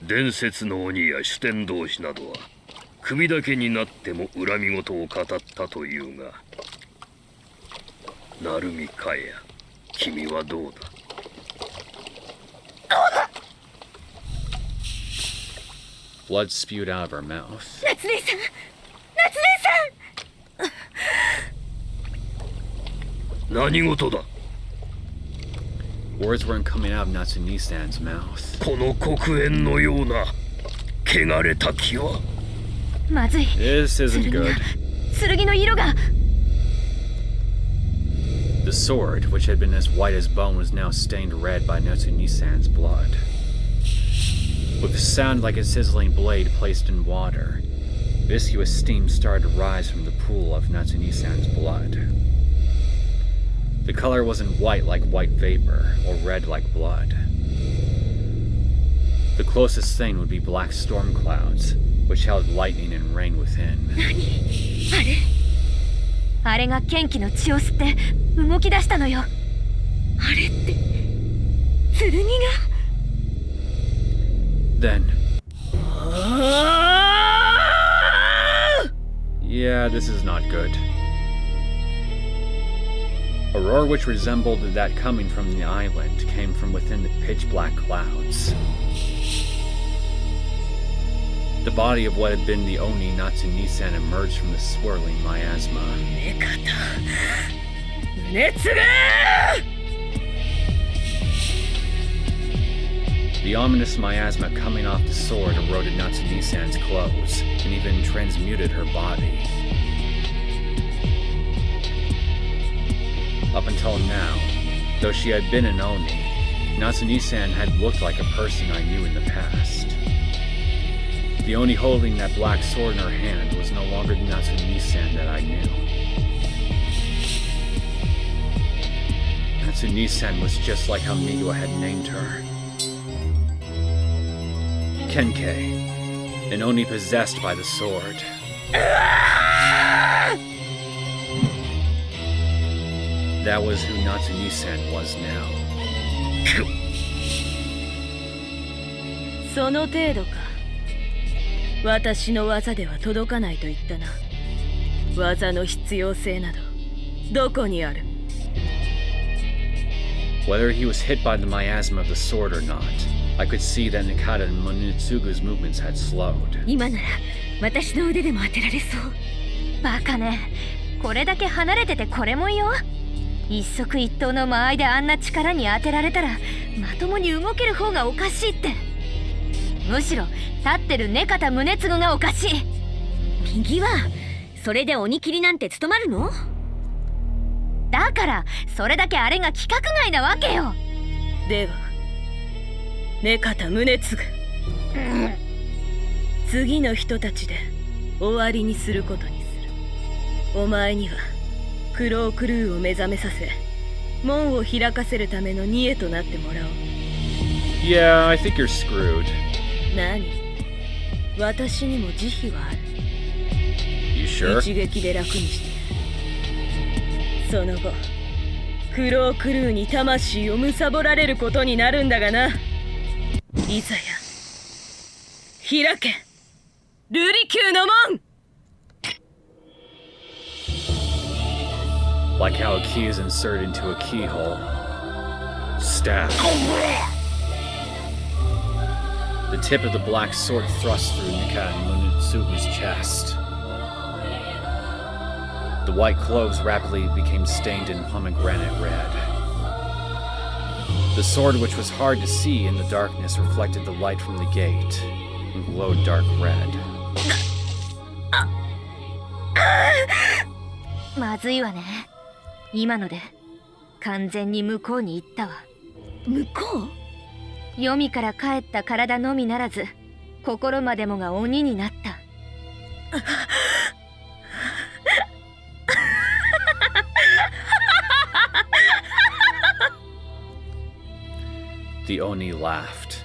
伝説の鬼や主典同士などは首だけになっても恨み事を語ったというが、成海かや君はどうだ。
Blood spewed out of her mouth.
夏姉さん！夏姉さん！
何事だ。
Words weren't coming out of Natsuni-san's mouth.
この黒煙のような汚れた気は。
まずい。
This isn't good.
剣の色が。
The sword, which had been as white as bone, was now stained red by Natsuni-san's blood. With a sound like a sizzling blade placed in water, viscous steam started to rise from the pool of Natsuni-san's blood. The color wasn't white like white vapor, or red like blood. The closest thing would be black storm clouds, which held lightning and rain within.
あれが剣気の血を吸って動き出したのよ。あれって剣が。
Then... Yeah, this is not good. A roar which resembled that coming from the island came from within the pitch-black clouds. The body of what had been the Oni Natsuni-san emerged from the swirling miasma. The ominous miasma coming off the sword eroded Natsuni-san's clothes, and even transmuted her body. Up until now, though she had been an Oni, Natsuni-san had looked like a person I knew in the past. The Oni holding that black sword in her hand was no longer the Natsu-Nisan that I knew. Natsu-Nisan was just like how Migiwa had named her. Kenkei, an Oni possessed by the sword. That was who Natsu-Nisan was now.
その程度か。私の技では届かないと言ったな。技の必要性などどこにある？
Whether he was hit by the miasma of the sword or not, I could see that Nikata and Monitsugu's movements had slowed.
今なら私の腕でも当てられそう。バカね。これだけ離れててこれもよ。一足一刀の間合いであんな力に当てられたらまともに動ける方がおかしいって。むしろ立ってる根方宗次がおかしい。右はそれで鬼切りなんて務まるの？だからそれだけあれが規格外なわけよ。では根方宗次、次の人たちで終わりにすることにする。お前にはクロークルーを目覚めさせ門を開かせるためのニエとなってもらおう。
Yeah, I think you're screwed.
何？私にも慈悲はある。
You sure?
一撃で楽にして。その後クロークルーに魂を貪られることになるんだがな。いざや開け瑠璃宮の門。
Like how a key is inserted into a keyhole. Stab. The tip of the black sword thrust through Nikata and Monitsugu's chest. The white cloves rapidly became stained in pomegranate red. The sword, which was hard to see in the darkness, reflected the light from the gate and glowed dark red.
まずいわね。今ので完全に向こうに行ったわ。向こう？黄泉から帰った体のみならず心までもが鬼になった。
The Oni laughed.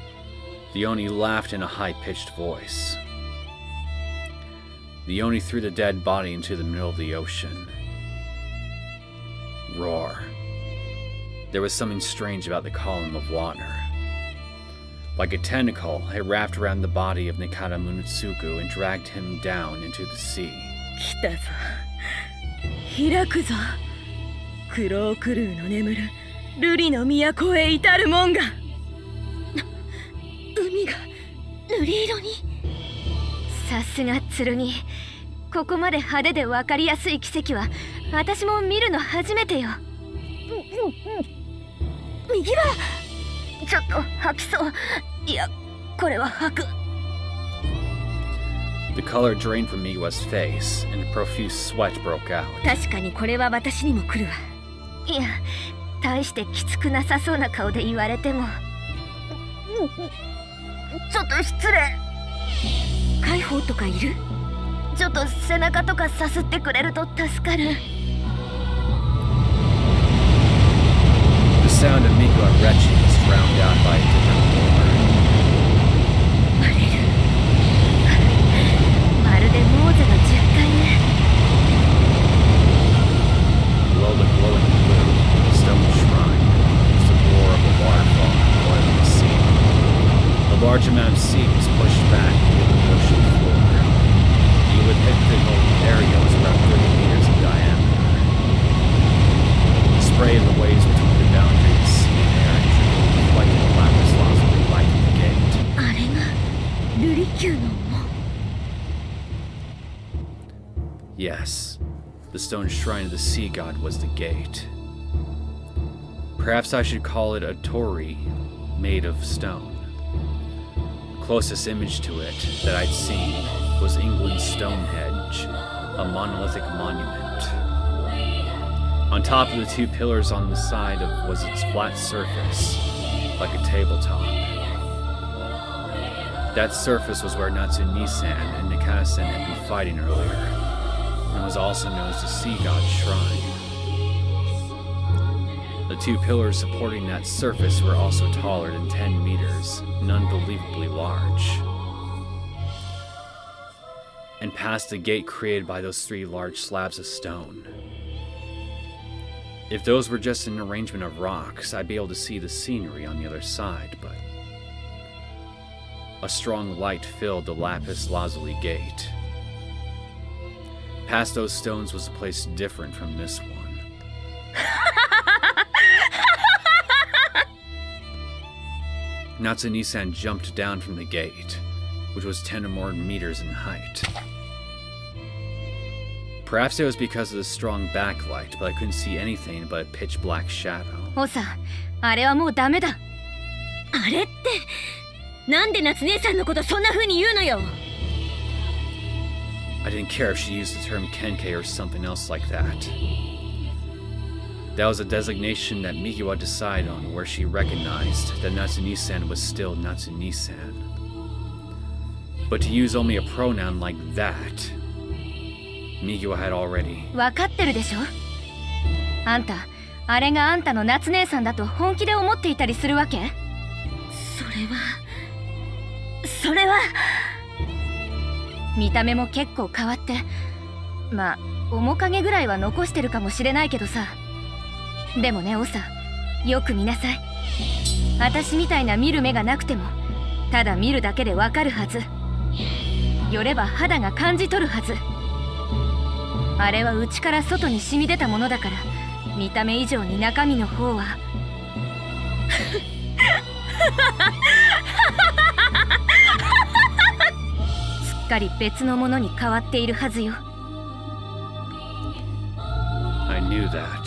The Oni laughed in a high-pitched voice. The Oni threw the dead body into the middle of the ocean. Roar. There was something strange about the column of water. Like a tentacle, it wrapped around the body of Nikata Monitsugu and dragged him down into the sea.
来たぞ。開くぞ。クロークルーの眠る瑠璃の都へ至る門が。海が瑠璃色に。さすが剣。ここまで派手で分かりやすい奇跡は私も見るの初めてよ。右はちょっと吐きそう。いや、これは吐く。
The color drained from Migiwa's face, and profuse sweat broke out.
確かにこれは私にも来るわ。いや、大してきつくなさそうな顔で言われても。ちょっと失礼。解放とかいる？ちょっと背中とかさすってくれると助かる。
The sound of Migiwa retching was drowned out by a different roar.
バレる。まるでモーゼの10回目。
Below the glowing blue stone shrine was the roar of a waterfall boiling the sea. A large amount of sea was pushed back via the ocean floor. The elliptical area was about 30 meters in diameter. The spray of the waves between the boundary of sea and air intricately reflected the lapis lazuli light of the gate.
あれが瑠璃宮の門。
Yes, the stone shrine of the sea god was the gate. Perhaps I should call it a torii made of stone. The closest image to it that I'd seen was England's Stonehenge, a monolithic monument. On top of the two pillars on the side was its flat surface, like a tabletop. That surface was where Natsu-Nisan and Nikata-sen had been fighting earlier, and was also known as the Sea God's Shrine. The two pillars supporting that surface were also taller than 10 meters, and unbelievably large. And past the gate created by those 3 large slabs of stone. If those were just an arrangement of rocks, I'd be able to see the scenery on the other side, but a strong light filled the lapis lazuli gate. Past those stones was a place different from this one. Natsu-Nisan jumped down from the gate, which was 10 or more meters in height. Perhaps it was because of the strong backlight, but I couldn't see anything but a pitch black shadow.
おさ、あれはもうダメだ。あれってなんで夏姉さんのことそんな風に言うのよ。
I didn't care if she used the term Kenkei or something else like that. That was a designation that Migiwa decided on, where she recognized that Natsu-Nisan was still Natsu-Nisan. But to use only a pronoun like that, Migiwa had already...
わかってるでしょ。あんた、あれがあんたの夏姉さんだと本気で思っていたりするわけ？それは見た目も結構変わって、まあ面影ぐらいは残してるかもしれないけどさ。でもね、オサ、よく見なさい。私みたいな見る目がなくても、ただ見るだけでわかるはず。寄れば肌が感じ取るはず。あれは内から外に染み出たものだから、見た目以上に中身の方はすっかり別のものに変わっているはずよ。
I knew that.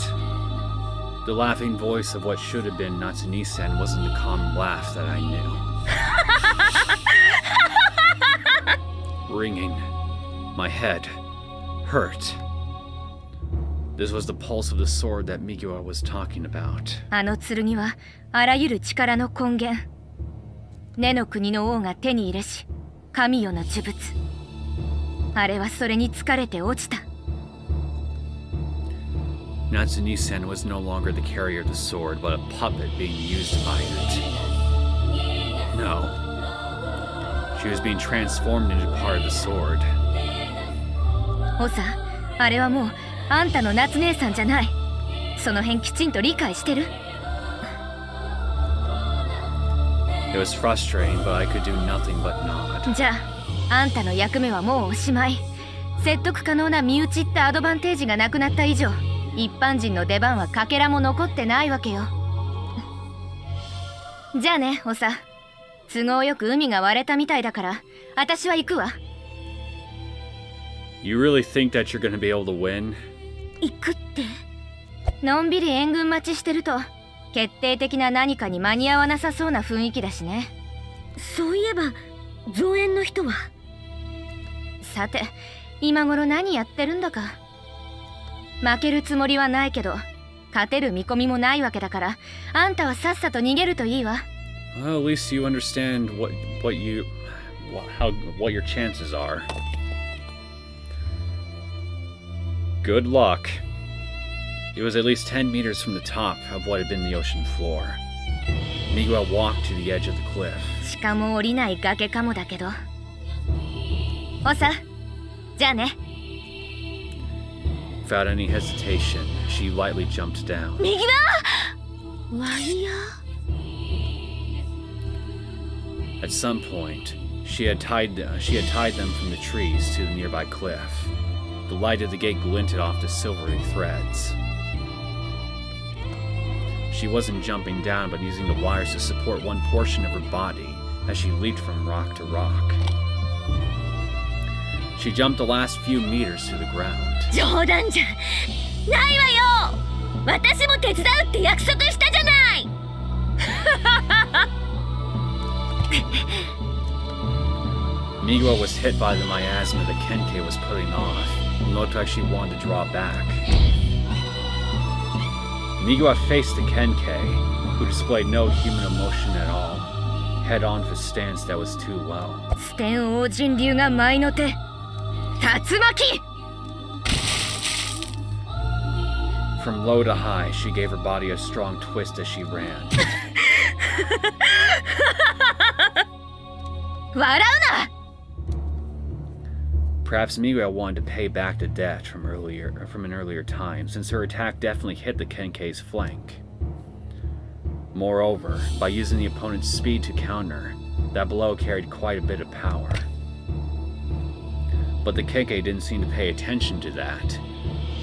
The laughing voice of what should have been Natsu-Nisan wasn't the calm laugh that I knew. Ringing. My head hurt. This was the pulse of the sword that Migiwa was talking about.
あの剣はあらゆる力の根源。根の国の王が手に入れし、神よの呪物。あれはそれに疲れて落ちた。
Natsu-Nisan was no longer the carrier of the sword, but a puppet being used by it. No. She was being transformed into part of the sword.
オサ、あれはもうあんたの夏姉さんじゃない。その辺きちんと理解してる？
It was frustrating, but I could do nothing but nod.
じゃあ、あんたの役目はもうおしまい。説得可能な身内ってアドバンテージがなくなった以上、一般人の出番はかけらも残ってないわけよ。じゃあね、オサ。都合よく海が割れたみたいだから、私は行くわ。
You really think that you're gonna be able to win?
行くって？のんびり援軍待ちしてると、決定的な何かに間に合わなさそうな雰囲気だしね。そういえば、増援の人は？さて、今頃何やってるんだか。負けるつもりはないけど、勝てる見込みもないわけだから、あんたはさっさと逃げるといいわ。
Well, at least you understand what your chances are. Good luck. It was at least 10 meters from the top of what had been the ocean floor. Migiwa walked to the edge of the cliff.
しかも降りない崖かもだけど。おさ、じゃあね。
Without any hesitation, she lightly jumped down.
右はワイヤー。
At some point, she had tied them from the trees to the nearby cliff. The light of the gate glinted off the silvery threads. She wasn't jumping down, but using the wires to support one portion of her body as she leaped from rock to rock. She jumped the last few meters to the ground.
冗談じゃないわよ。私も手伝うって約束したじゃない。
Migiwa was hit by the miasma that Kenkei was putting off, and looked like she wanted to draw back. Migiwa faced the Kenkei, who displayed no human emotion at all, head on for a stance that was too low.
ステン王神流が舞の手竜巻
From low to high, she gave her body a strong twist as she ran.
笑うな
Perhaps Migiwa wanted to pay back the debt from an earlier time, since her attack definitely hit the Kenkei's flank. Moreover, by using the opponent's speed to counter, that blow carried quite a bit of power. But the Kenkei didn't seem to pay attention to that,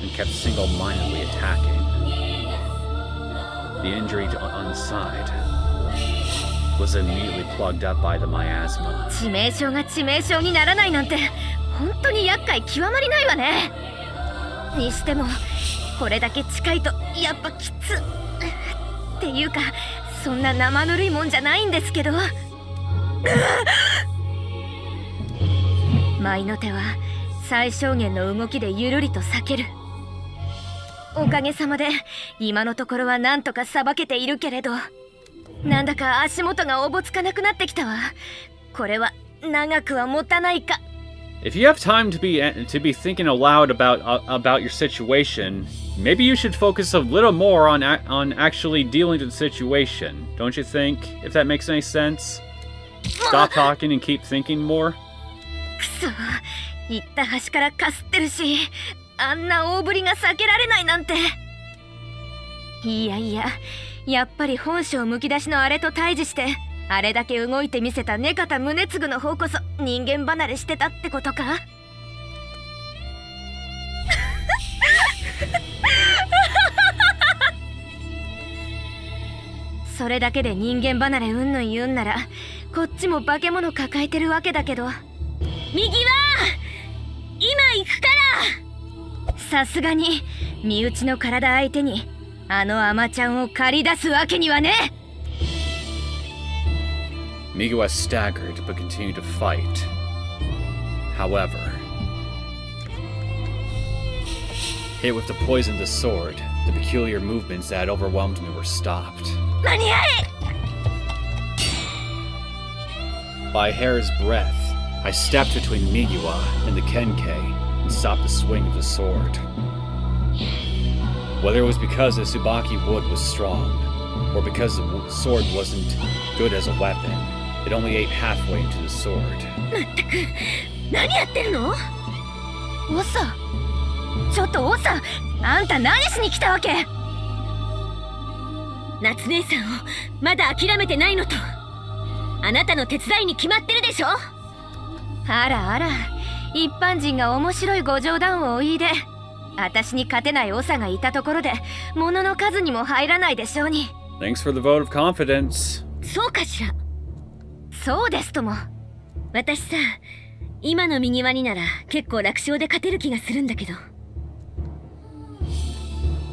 and kept single-mindedly attacking. The injury on the side was immediately plugged up by the miasma.
致命傷が致命傷にならないなんて本当に厄介極まりないわね。にしてもこれだけ近いとやっぱきつっていうか、そんな生ぬるいもんじゃないんですけど。舞の手は最小限の動きでゆるりと避ける。おかげさまで今のところはなんとかさばけているけれど、なんだか足元がおぼつかなくなってきたわ。これは長くは持たないか。
If you have time to be thinking aloud about your situation, maybe you should focus a little more on actually dealing with the situation. Don't you think? If that makes any sense. Stop talking and keep thinking more.
くそ、行った端からかすってるし、あんな大振りが避けられないなんて。いやいや、やっぱり本性むき出しのあれと対峙して、あれだけ動いてみせた根方宗次の方こそ人間離れしてたってことか。それだけで人間離れうんぬん言うんなら、こっちも化け物抱えてるわけだけど。右は今行くから。さすがに身内の体相手にあのアマちゃんを借り出すわけにはね。
Migiwa staggered but continued to fight. However, hit with the poisoned sword, the peculiar movements that had overwhelmed me were stopped.
間に合え!
By a hair's breadth, I stepped between Migiwa and the Kenkei and stopped the swing of the sword. Whether it was because the Tsubaki wood was strong, or because the sword wasn't good as a weapon, it only ate halfway into the sword.
まったく、何やってるの？オサ、ちょっとオサ、あんた何しに来たわけ？夏姉さんをまだ諦めてないのと、あなたの手伝いに決まってるでしょ。あらあら、一般人が面白いご冗談をお言いで、私に勝てない長がいたところで物の数にも入らないでしょうに。
Thanks for the vote of confidence.
そうかしら。そうですとも。私さ、今の右輪になら結構楽勝で勝てる気がするんだけど。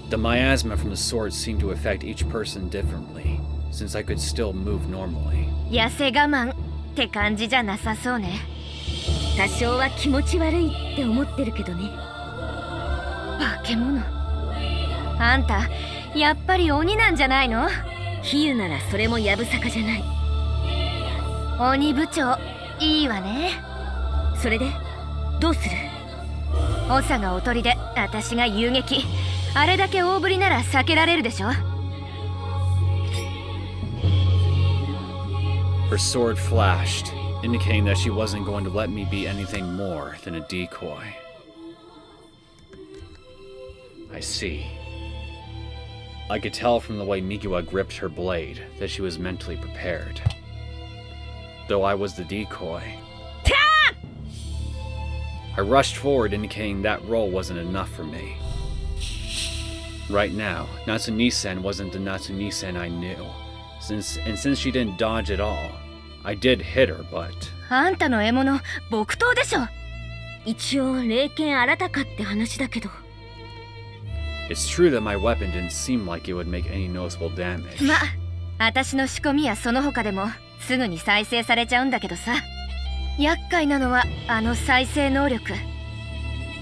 The miasma from the sword seemed to affect each person differently, since I could still move normally.
痩せ我慢って感じじゃなさそうね。多少は気持ち悪いって思ってるけどね。化け物。あんたやっぱり鬼なんじゃないの？比喩ならそれもやぶさかじゃない。鬼部長いいわね。それでどうする？長がおとりで私が遊撃、あれだけ大振りなら避けられるでしょ。
Her sword flashed, indicating that she wasn't going to let me be anything more than a decoy. I see. I could tell from the way Migiwa gripped her blade that she was mentally prepared. Though I was the decoy. I rushed forward, indicating that roll wasn't enough for me. Right now, Natsu-Nisen wasn't the Natsu-Nisen I knew. Since she didn't dodge at all, I did hit her, but...
あんたの獲物、木刀でしょ。一応、霊剣新たかって話だけど。
It's true that my weapon didn't seem like it would make any noticeable damage.
ま、私の仕込みやその他でもすぐに再生されちゃうんだけどさ。厄介なのはあの再生能力。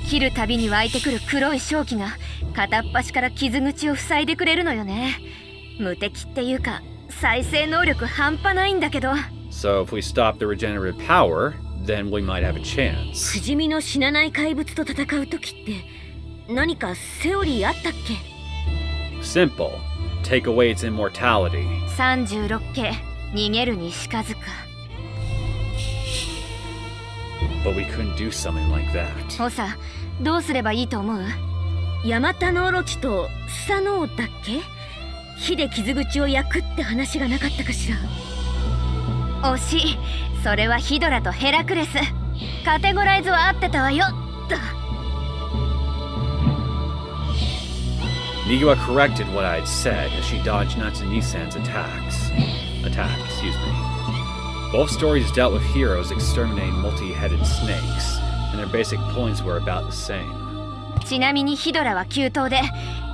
切るたびに湧いてくる黒い瘴気が片っ端から傷口を塞いでくれるのよね。無敵っていうか再生能力半端ないんだけど。
So if we stop the regenerative power, then we might have a chance.
不死身の死なない怪物と戦う時って何かセオリーあったっけ？
Simple. Take away its immortality.
36系逃げるにしかづく。
But we couldn't do something like that.
おさ、どうすればいいと思う？ヤマタノオロチとスサノオだっけ？火で傷口を焼くって話がなかったかしら。惜しい。それはヒドラとヘラクレス。カテゴライズは合ってたわよ。と。
Migiwa corrected what I had said as she dodged Natsume-san's attacks. Excuse me. Both stories dealt with heroes exterminating multi-headed snakes, and their basic points were about the same.
ちなみにヒドラは9頭で、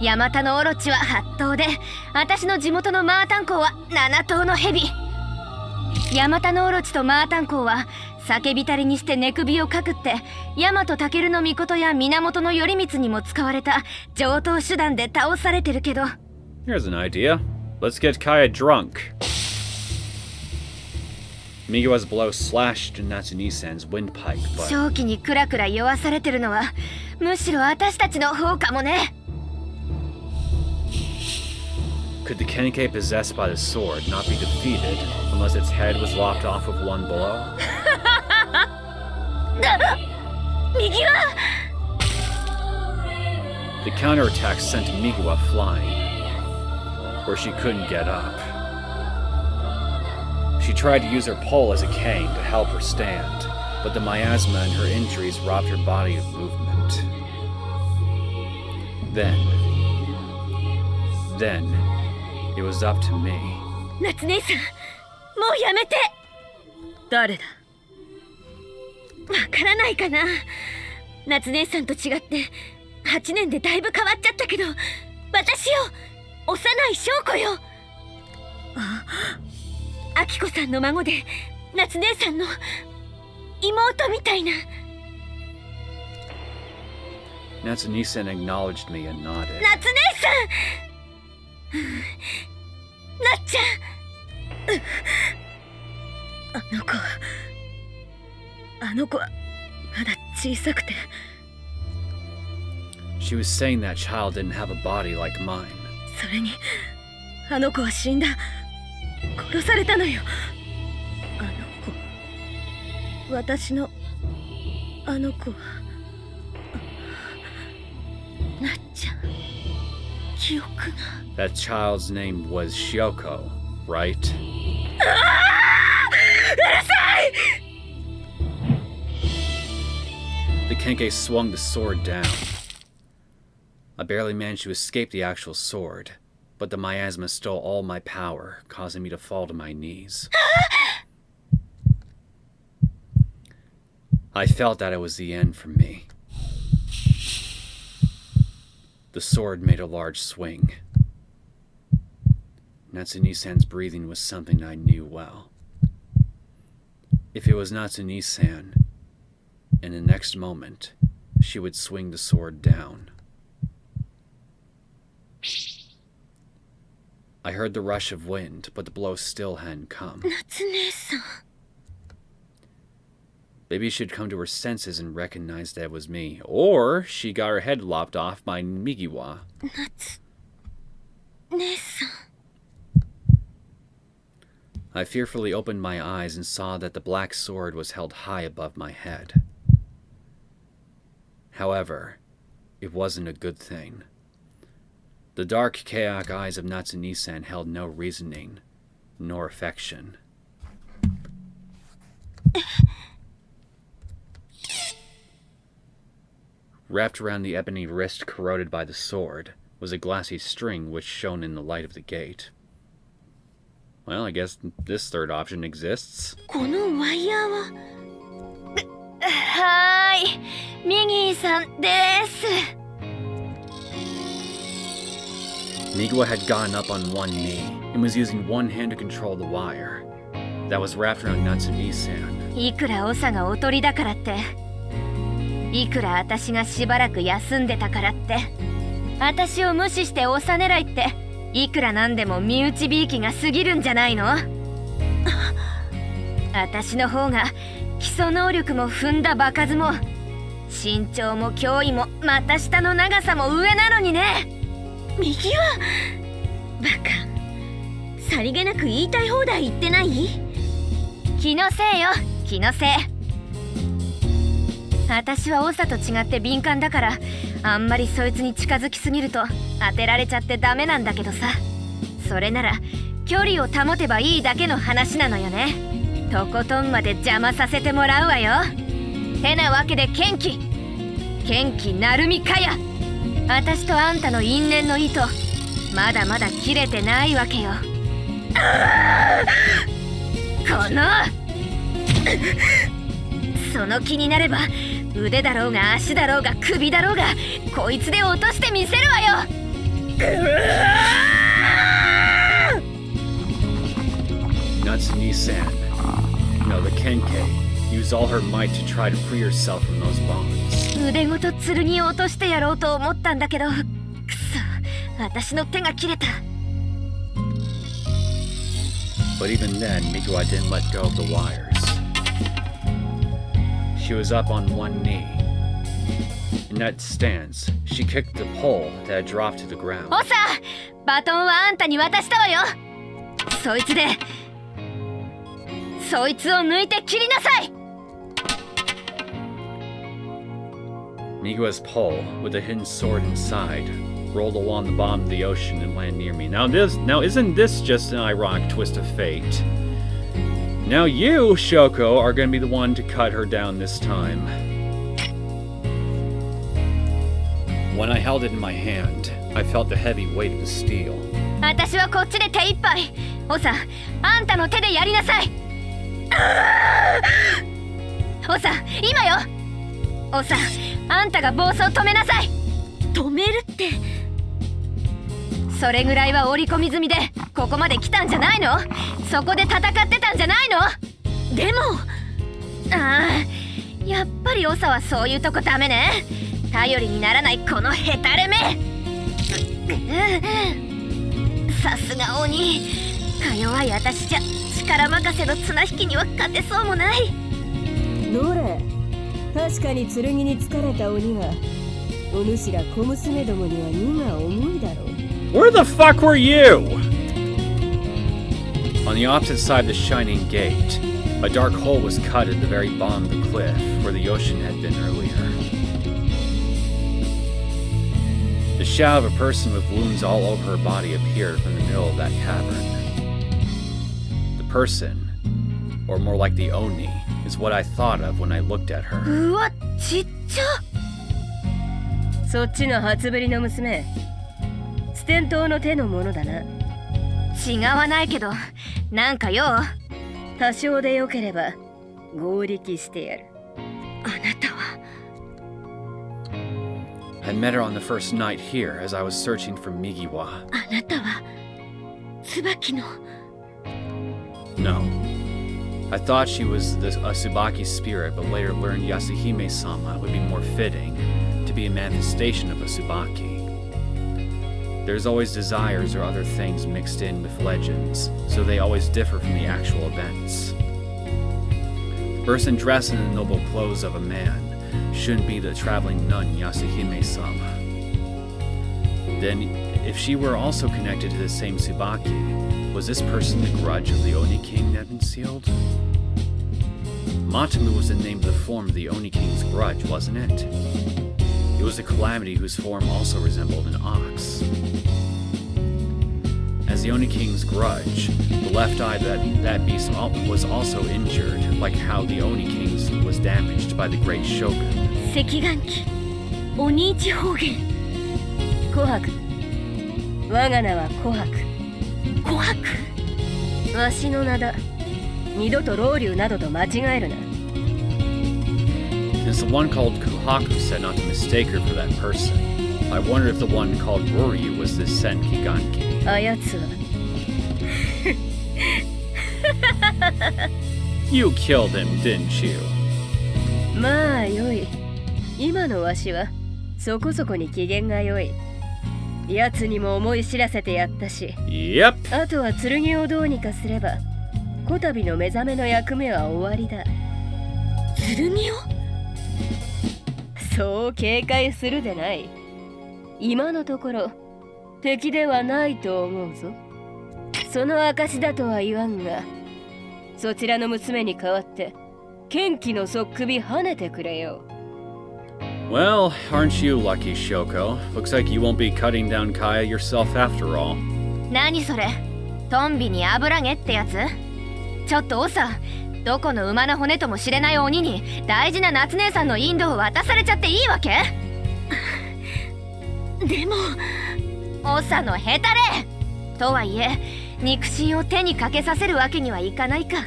ヤマタノオロチは8頭で、私の地元のマータンコウは7頭のヘビ。ヤマタノオロチとマータンコウは酒浸りにして寝首をかくって、ヤマトタケルの命や源頼光にも使われた上等手段で倒されてるけど。
Here's an idea. Let's get Kaya drunk. Migiwa's blow slashed Natsume-san's windpipe, but
正気にクラクラ酔わされてるのはむしろ私たちの方かもね。
could the Kenkei possessed by the sword not be defeated unless its head was lopped off with one blow?
右は
The counterattack sent Migiwa flying, where she couldn't get up. She tried to use her pole as a cane to help her stand, but the miasma and her injuries robbed her body of movement. Then, it was up to me.
夏姉さん、もうやめて。誰だ？わからないかな。夏姉さんと違って8年でだいぶ変わっちゃったけど、私よ、幼い翔子よ。あきこさんの孫で夏姉さんの妹みたいな。
Natsume-san acknowledged me and nodded.
夏姉さん、なっちゃん。あの子はまだ小さくて。
She was saying that child didn't have a body like mine.
それにあの子は死んだ。殺されたのよ。あの子、私のあの子はなっちゃん、記憶が。
That child's name was Shioko, right?
うるさい！
The Kenkei swung the sword down. I barely managed to escape the actual sword, but the miasma stole all my power, causing me to fall to my knees. I felt that it was the end for me. The sword made a large swing. Natsume-san's breathing was something I knew well. If it was Natsume-san, in the next moment, she would swing the sword down. I heard the rush of wind, but the blow still hadn't come.
夏姉さん。
Maybe she'd come to her senses and recognized that it was me, or she got her head lopped off by Migiwa.
夏姉さん。
I fearfully opened my eyes and saw that the black sword was held high above my head. However, it wasn't a good thing. The dark, chaotic eyes of Natsume-san held no reasoning, nor affection. Wrapped around the ebony wrist corroded by the sword was a glassy string which shone in the light of the gate. Well, I guess this third option exists.
このワイヤーは。はーい、ミギーさんです。
Migiwa had gotten up on one knee and was using one hand to control the wire that was wrapped around Natsume-san.
いくら長がおとりだからって、いくら私がしばらく休んでたからって、私を無視して長狙いって、いくらなんでも身内びいきが過ぎるんじゃないの？私の方が基礎能力も踏んだ場数も身長も脅威も股下の長さも上なのにね。右はバカ、さりげなく言いたい放題言ってない？気のせいよ、気のせい。私は長と違って敏感だから、あんまりそいつに近づきすぎると当てられちゃってダメなんだけどさ。それなら距離を保てばいいだけの話なのよね。とことんまで邪魔させてもらうわよ。てなわけで元気なるみかや。私とあんたの因縁の糸まだまだ切れてないわけよ。このその気になれば腕だろうが足だろうが首だろうがこいつで落としてみせるわよ。
Natsume-san. No, the Kenkei. Use all her might to try to free herself from those bonds.
腕ごと剣を落としてやろうと思ったんだけど、くそ、私の手が切れた。
But even then, Migiwa didn't let go of the wires. She was up on one knee. In that stance, she kicked the pole that had dropped to the ground.
おさ、バトンはあんたに渡したわよ。そいつでそいつを抜いて切りなさい。
Migiwa's pole, with a hidden sword inside, rolled along the bottom of the ocean and landed near me. Now isn't this just an ironic twist of fate? Now you, Shoko, are going to be the one to cut her down this time. When I held it in my hand, I felt the heavy weight of the steel.
私はこっちで手一杯。おさ、あんたの手でやりなさい。おさ、今よ。おさ、あんたが暴走止めなさい。止めるって。それぐらいは織り込み済みでここまで来たんじゃないの？そこで戦ってたんじゃないの？でもやっぱりオサはそういうとこダメね。頼りにならないこのヘタレめ。さすが鬼。か弱い私じゃ力任せの綱引きには勝てそうもない。
どれ、確かに剣に疲れた鬼はお主ら小娘どもには荷が重いだろう。
Where the fuck were you? On the opposite side of the shining gate, a dark hole was cut at the very bottom of the cliff where the ocean had been earlier. The shadow of a person with wounds all over her body appeared from the middle of that cavern. The person, or more like the Oni, is what I thought of when I looked at her.
うわ、ちっちゃ。
そっちの初ぶりの娘、ステン島の手のものだな。
違わないけど、なんかよ。
多少でよければ合力してやる。
あなたは。
I met her on the first night here as I was searching for Migiwa.
あなたは椿の。
No. I thought she was a Tsubaki spirit, but later learned Yasuhime-sama would be more fitting to be a manifestation of a Tsubaki. There's always desires or other things mixed in with legends, so they always differ from the actual events. The person dressed in the noble clothes of a man shouldn't be the traveling nun Yasuhime-sama. Then, if she were also connected to the same Tsubaki, was this person the grudge of the Oni King that had been sealed? Matamu was the name of the form of the Oni King's grudge, wasn't it? It was a calamity whose form also resembled an ox. As the Oni King's grudge, the left eye of that beast was also injured, like how the Oni King's was damaged by the great shogun.
赤眼期、鬼一方言。
琥珀。我が名は琥珀。
琥珀。
わしの名だ。二度と老流などと間違えるな。
Since the one called Kuhaku said not to mistake her for that person, I wondered if the one called Roryu was this Senkiganki.
あやつは。
You killed him, didn't you?
まあよい。今のわしはそこそこに機嫌が良い。奴にも思い知らせてやったし。
Yep.
あとは剣をどうにかすればこたびの目覚めの役目は終わりだ。
剣を？
そう警戒するでない。今のところ敵ではないと思うぞ。その証だとは言わんが、そちらの娘に代わって剣気のそっ首跳ねてくれよ。
Well, aren't you lucky, Shoko? Looks like you won't be cutting down Kaya yourself after all.
何それ？トンビに油毛ってやつ？ちょっとオサ、どこの馬の骨とも知れない鬼に大事な夏姉さんのインドを渡されちゃっていいわけ？でもオサのヘタレとはいえ肉親を手にかけさせるわけにはいかないか。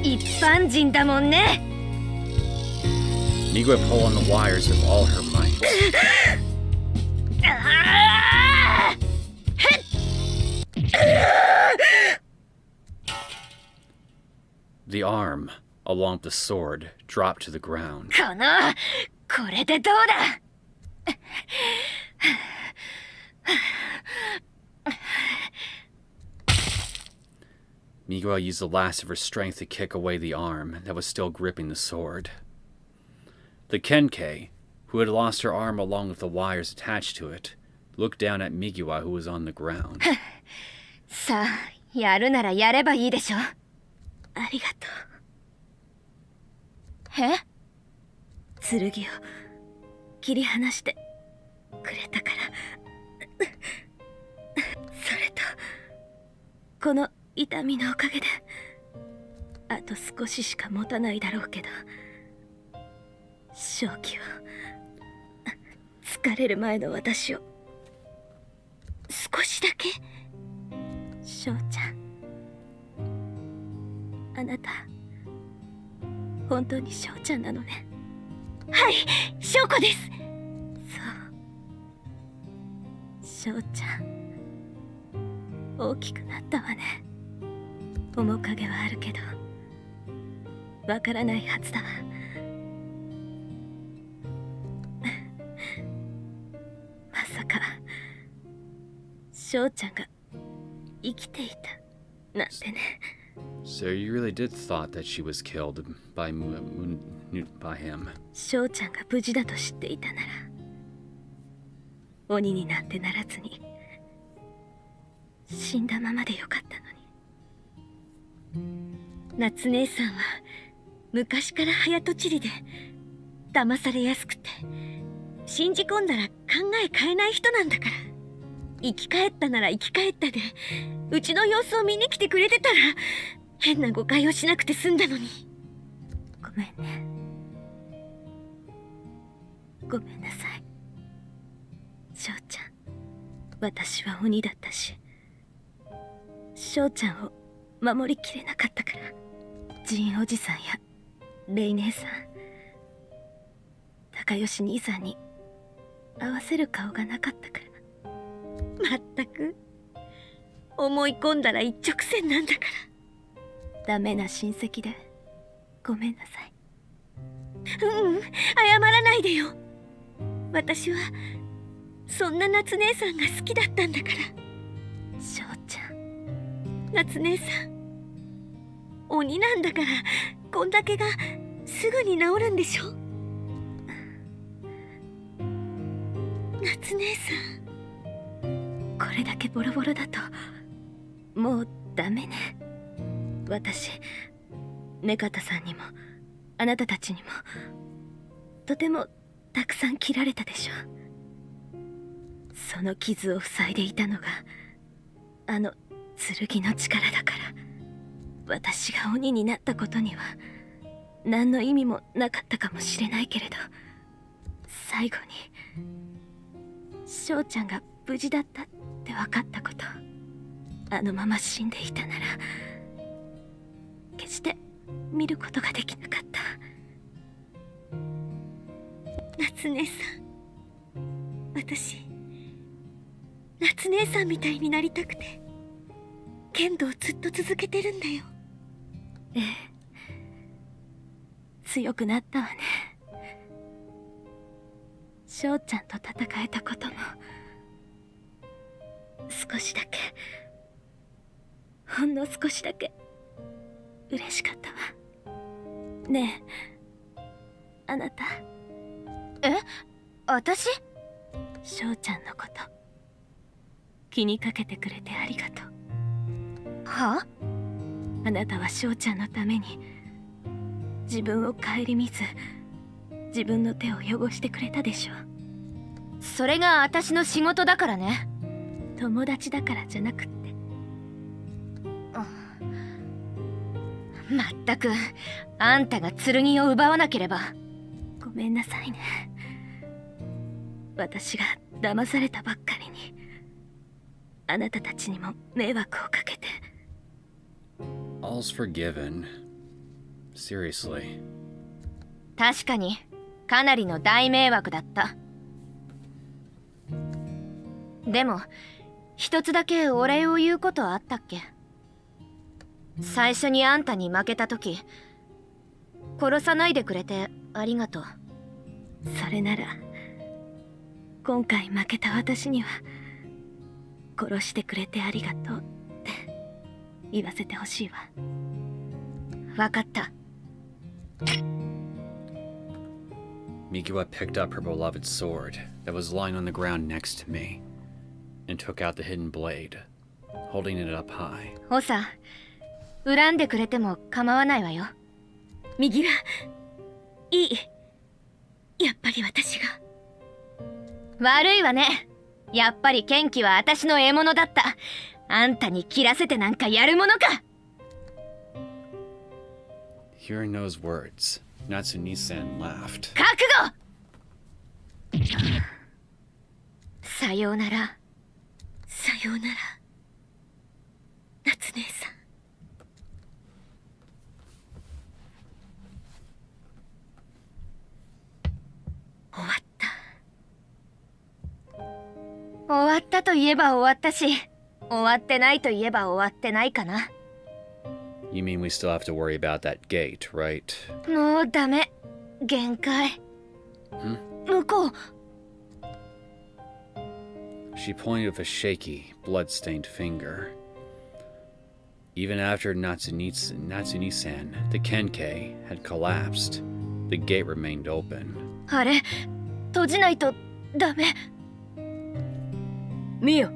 一般人だもんね。
Migiwa pulled on the wires with all her might. The arm, along with the sword, dropped to the ground.
これでどうだ。
Migiwa used the last of her strength to kick away the arm that was still gripping the sword. The Kenkei, who had lost her arm along with the wires attached to it, looked down at Migiwa, who was on the ground.
さあ、やるならやればいいでしょ。ありがとう。え？剣を切り離してくれたから。それとこの痛みのおかげであと少ししか持たないだろうけど、正気を、疲れる前の私を少しだけ。翔ちゃん、あなた本当に翔ちゃんなのね。はい、翔子です。そう、翔ちゃん大きくなったわね。面影はあるけどわからないはずだわ。まさか翔ちゃんが生きていたなんてね。
So you really did thought that she was killed by him.
翔ちゃんが無事だと知っていたなら鬼になんてならずに死んだままでよかったのに。夏姉さんは昔から早とちりで騙されやすくて、信じ込んだら考え変えない人なんだから。生き返ったなら生き返ったでうちの様子を見に来てくれてたら変な誤解をしなくて済んだのに。ごめんね。ごめんなさい翔ちゃん。私は鬼だったし翔ちゃんを守りきれなかったから。ジンおじさんやレイ姉さん、高吉兄さんに合わせる顔がなかったから。まったく思い込んだら一直線なんだから。ダメな親戚でごめんなさい。謝らないでよ。私はそんな夏姉さんが好きだったんだから。翔ちゃん、夏姉さん鬼なんだからこんだけがすぐに治るんでしょ。夏姉さん、これだけボロボロだともうダメね。私、目方さんにもあなたたちにもとてもたくさん切られたでしょ。その傷を塞いでいたのがあの剣の力だから。私が鬼になったことには何の意味もなかったかもしれないけれど、最後に翔ちゃんが無事だったって分かったこと、あのまま死んでいたなら決して見ることができなかった。夏姉さん、私夏姉さんみたいになりたくて剣道をずっと続けてるんだよ。ええ、強くなったわね。翔ちゃんと戦えたことも少しだけ、ほんの少しだけ嬉しかったわ。ねえ、あなた。え、私？翔ちゃんのこと気にかけてくれてありがとう。は？あなたは翔ちゃんのために自分を顧みず自分の手を汚してくれたでしょ。それが私の仕事だからね。友達だからじゃなくって。まったく、あんたが剣を奪わなければ。ごめんなさいね。私が騙されたばっかりにあなたたちにも迷惑をかけて。
All's forgiven. Seriously.
確かにかなりの大迷惑だった。でも一つだけお礼を言うことあったっけ？最初にあんたに負けた時、殺さないでくれてありがとう。それなら今回負けた私には殺してくれてありがとうって言わせてほしいわ。わかった。
Migiwa picked up her beloved sword that was lying on the ground next to me and took out the hidden blade, holding it up high.
おさ、恨んでくれても構わないわよ。右は、いい。やっぱり私が。悪いわね。やっぱり剣気は私の獲物だった。あんたに切らせてなんかやるものか。
Hearing those words, Natsuni-san laughed.
覚悟。さようなら。さようなら。夏姉さん。終わった。終わったといえば終わったし、終わってないといえば終わってないかな。
You mean we still have to worry about that gate, right?
もうダメ。限界。向こう。
She pointed with a shaky, blood-stained finger. Even after Natsuni-san, the Kenkei, had collapsed, the gate remained open.
あれ、閉じないとダメ。
見よ、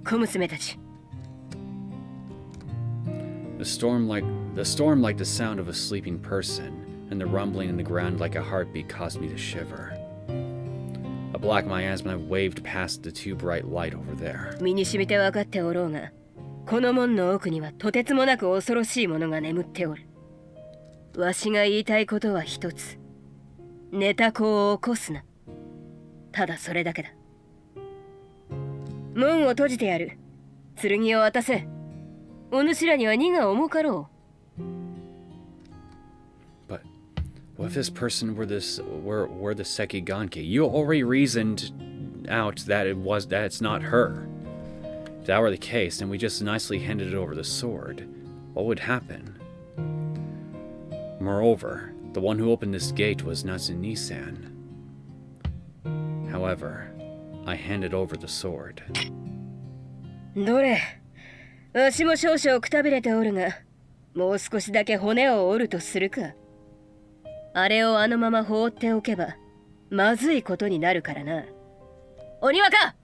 小娘たち。
The storm like the sound of a sleeping person, and the rumbling in the ground like a heartbeat caused me to shiver. A black miasma waved past the too bright light over there.
身に染みて分かっておろうが、この門の奥にはとてつもなく恐ろしいものが眠っておる。わしが言いたいことは一つ。寝た子を起こすな。ただそれだけだ。門を閉じてやる。剣を渡せ。お主らには荷が重かろう。
But what if this person were the Sekiganke? You already reasoned out that it's not her. If that were the case, then we just nicely handed over the sword. What would happen? Moreover, the one who opened this gate was Natsuni-san. However, I handed over the sword.
どれ、わしも少々くたびれておるが、もう少しだけ骨を折るとするか。あれをあのまま放っておけば、まずいことになるからな。鬼若！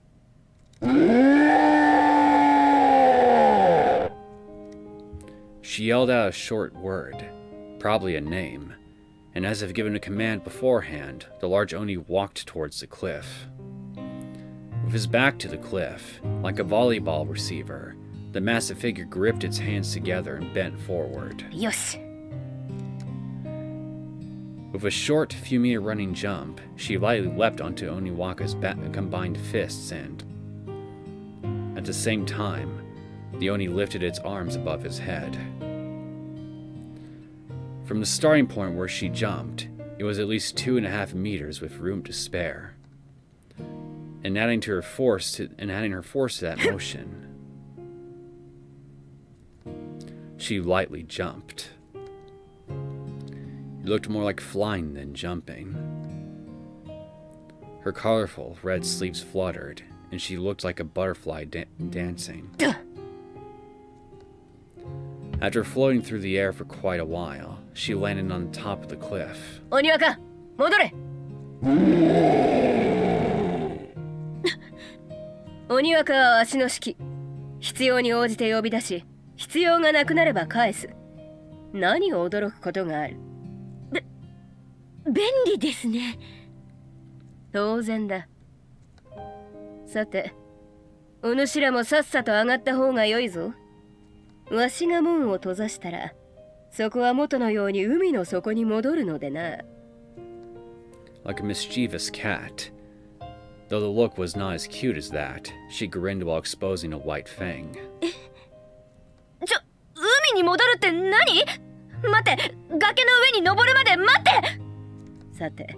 She yelled out a short word, probably a name, and as if given a command beforehand, the large Oni walked towards the cliff. With his back to the cliff, like a volleyball receiver, the massive figure gripped its hands together and bent forward.
よし。
With a short, few-meter running jump, she lightly leapt onto Oniwaka's combined fists and, at the same time, the Oni lifted its arms above his head. From the starting point where she jumped, it was at least 2.5 meters with room to spare. And adding her force to that motion, she lightly jumped. It looked more like flying than jumping. Her colorful red sleeves fluttered, and she looked like a butterfly dancing. After floating through the air for quite a while, she landed on the top of the cliff.
鬼若戻れ
鬼若は足の指揮。必要に応じて呼び出し、必要がなくなれば返す。何を驚くことがある？
便利ですね。
当然だ。さて、お主らもさっさと上がった方が良いぞ。わしが門を閉ざしたら、そこは元のように海の底に戻るのでな。
Like a mischievous cat. Though the look was not as cute as that, she grinned while exposing a white fang.
海に戻るって何？待って、崖の上に登るまで待って！
さて、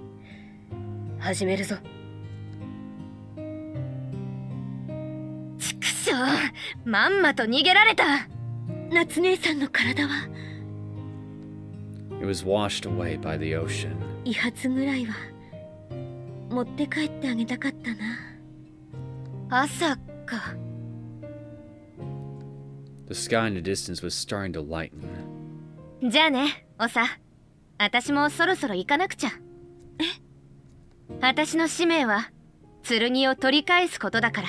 始めるぞ。
ちくしょう、まんまと逃げられた。夏姉さんの体は
It was washed away by the ocean.
遺髪ぐらいは持って帰ってあげたかったな。朝か。
The sky in the distance was starting to lighten.
じゃあね、おさ。私もそろそろ行かなくちゃ。私の使命は剣を取り返すことだから。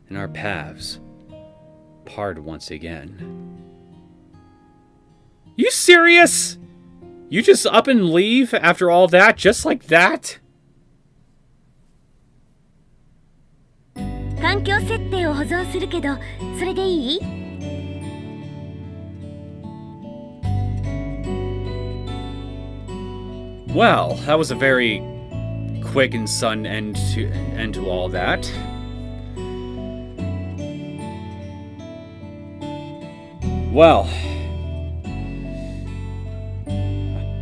And our paths parted once again. You serious? You just up and leave after all that, just like that?
環境設定を保存するけど、それでいい？
Well, that was a very quick and sudden end to all that. Well,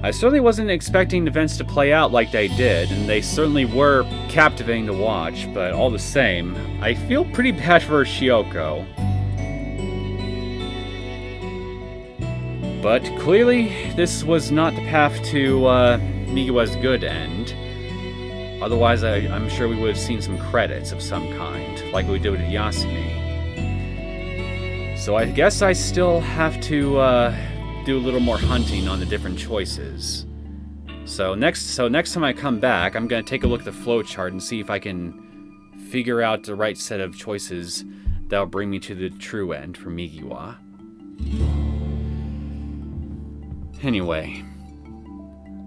I certainly wasn't expecting events to play out like they did, and they certainly were captivating to watch, but all the same, I feel pretty bad for Shioko. But clearly, this was not the path to Migiwa's good end. Otherwise, I'm sure we would have seen some credits of some kind, like we did with Yasumi. So I guess I still have to do a little more hunting on the different choices. So next time I come back, I'm gonna take a look at the flowchart and see if I can figure out the right set of choices that'll bring me to the true end for Migiwa. Anyway,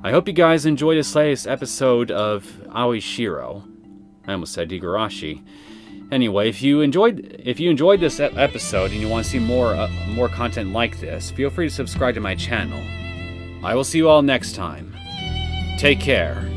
I hope you guys enjoyed this latest episode of Aoi Shiro. I almost said Higurashi. Anyway, if you enjoyed this episode and you want to see more content like this, feel free to subscribe to my channel. I will see you all next time. Take care.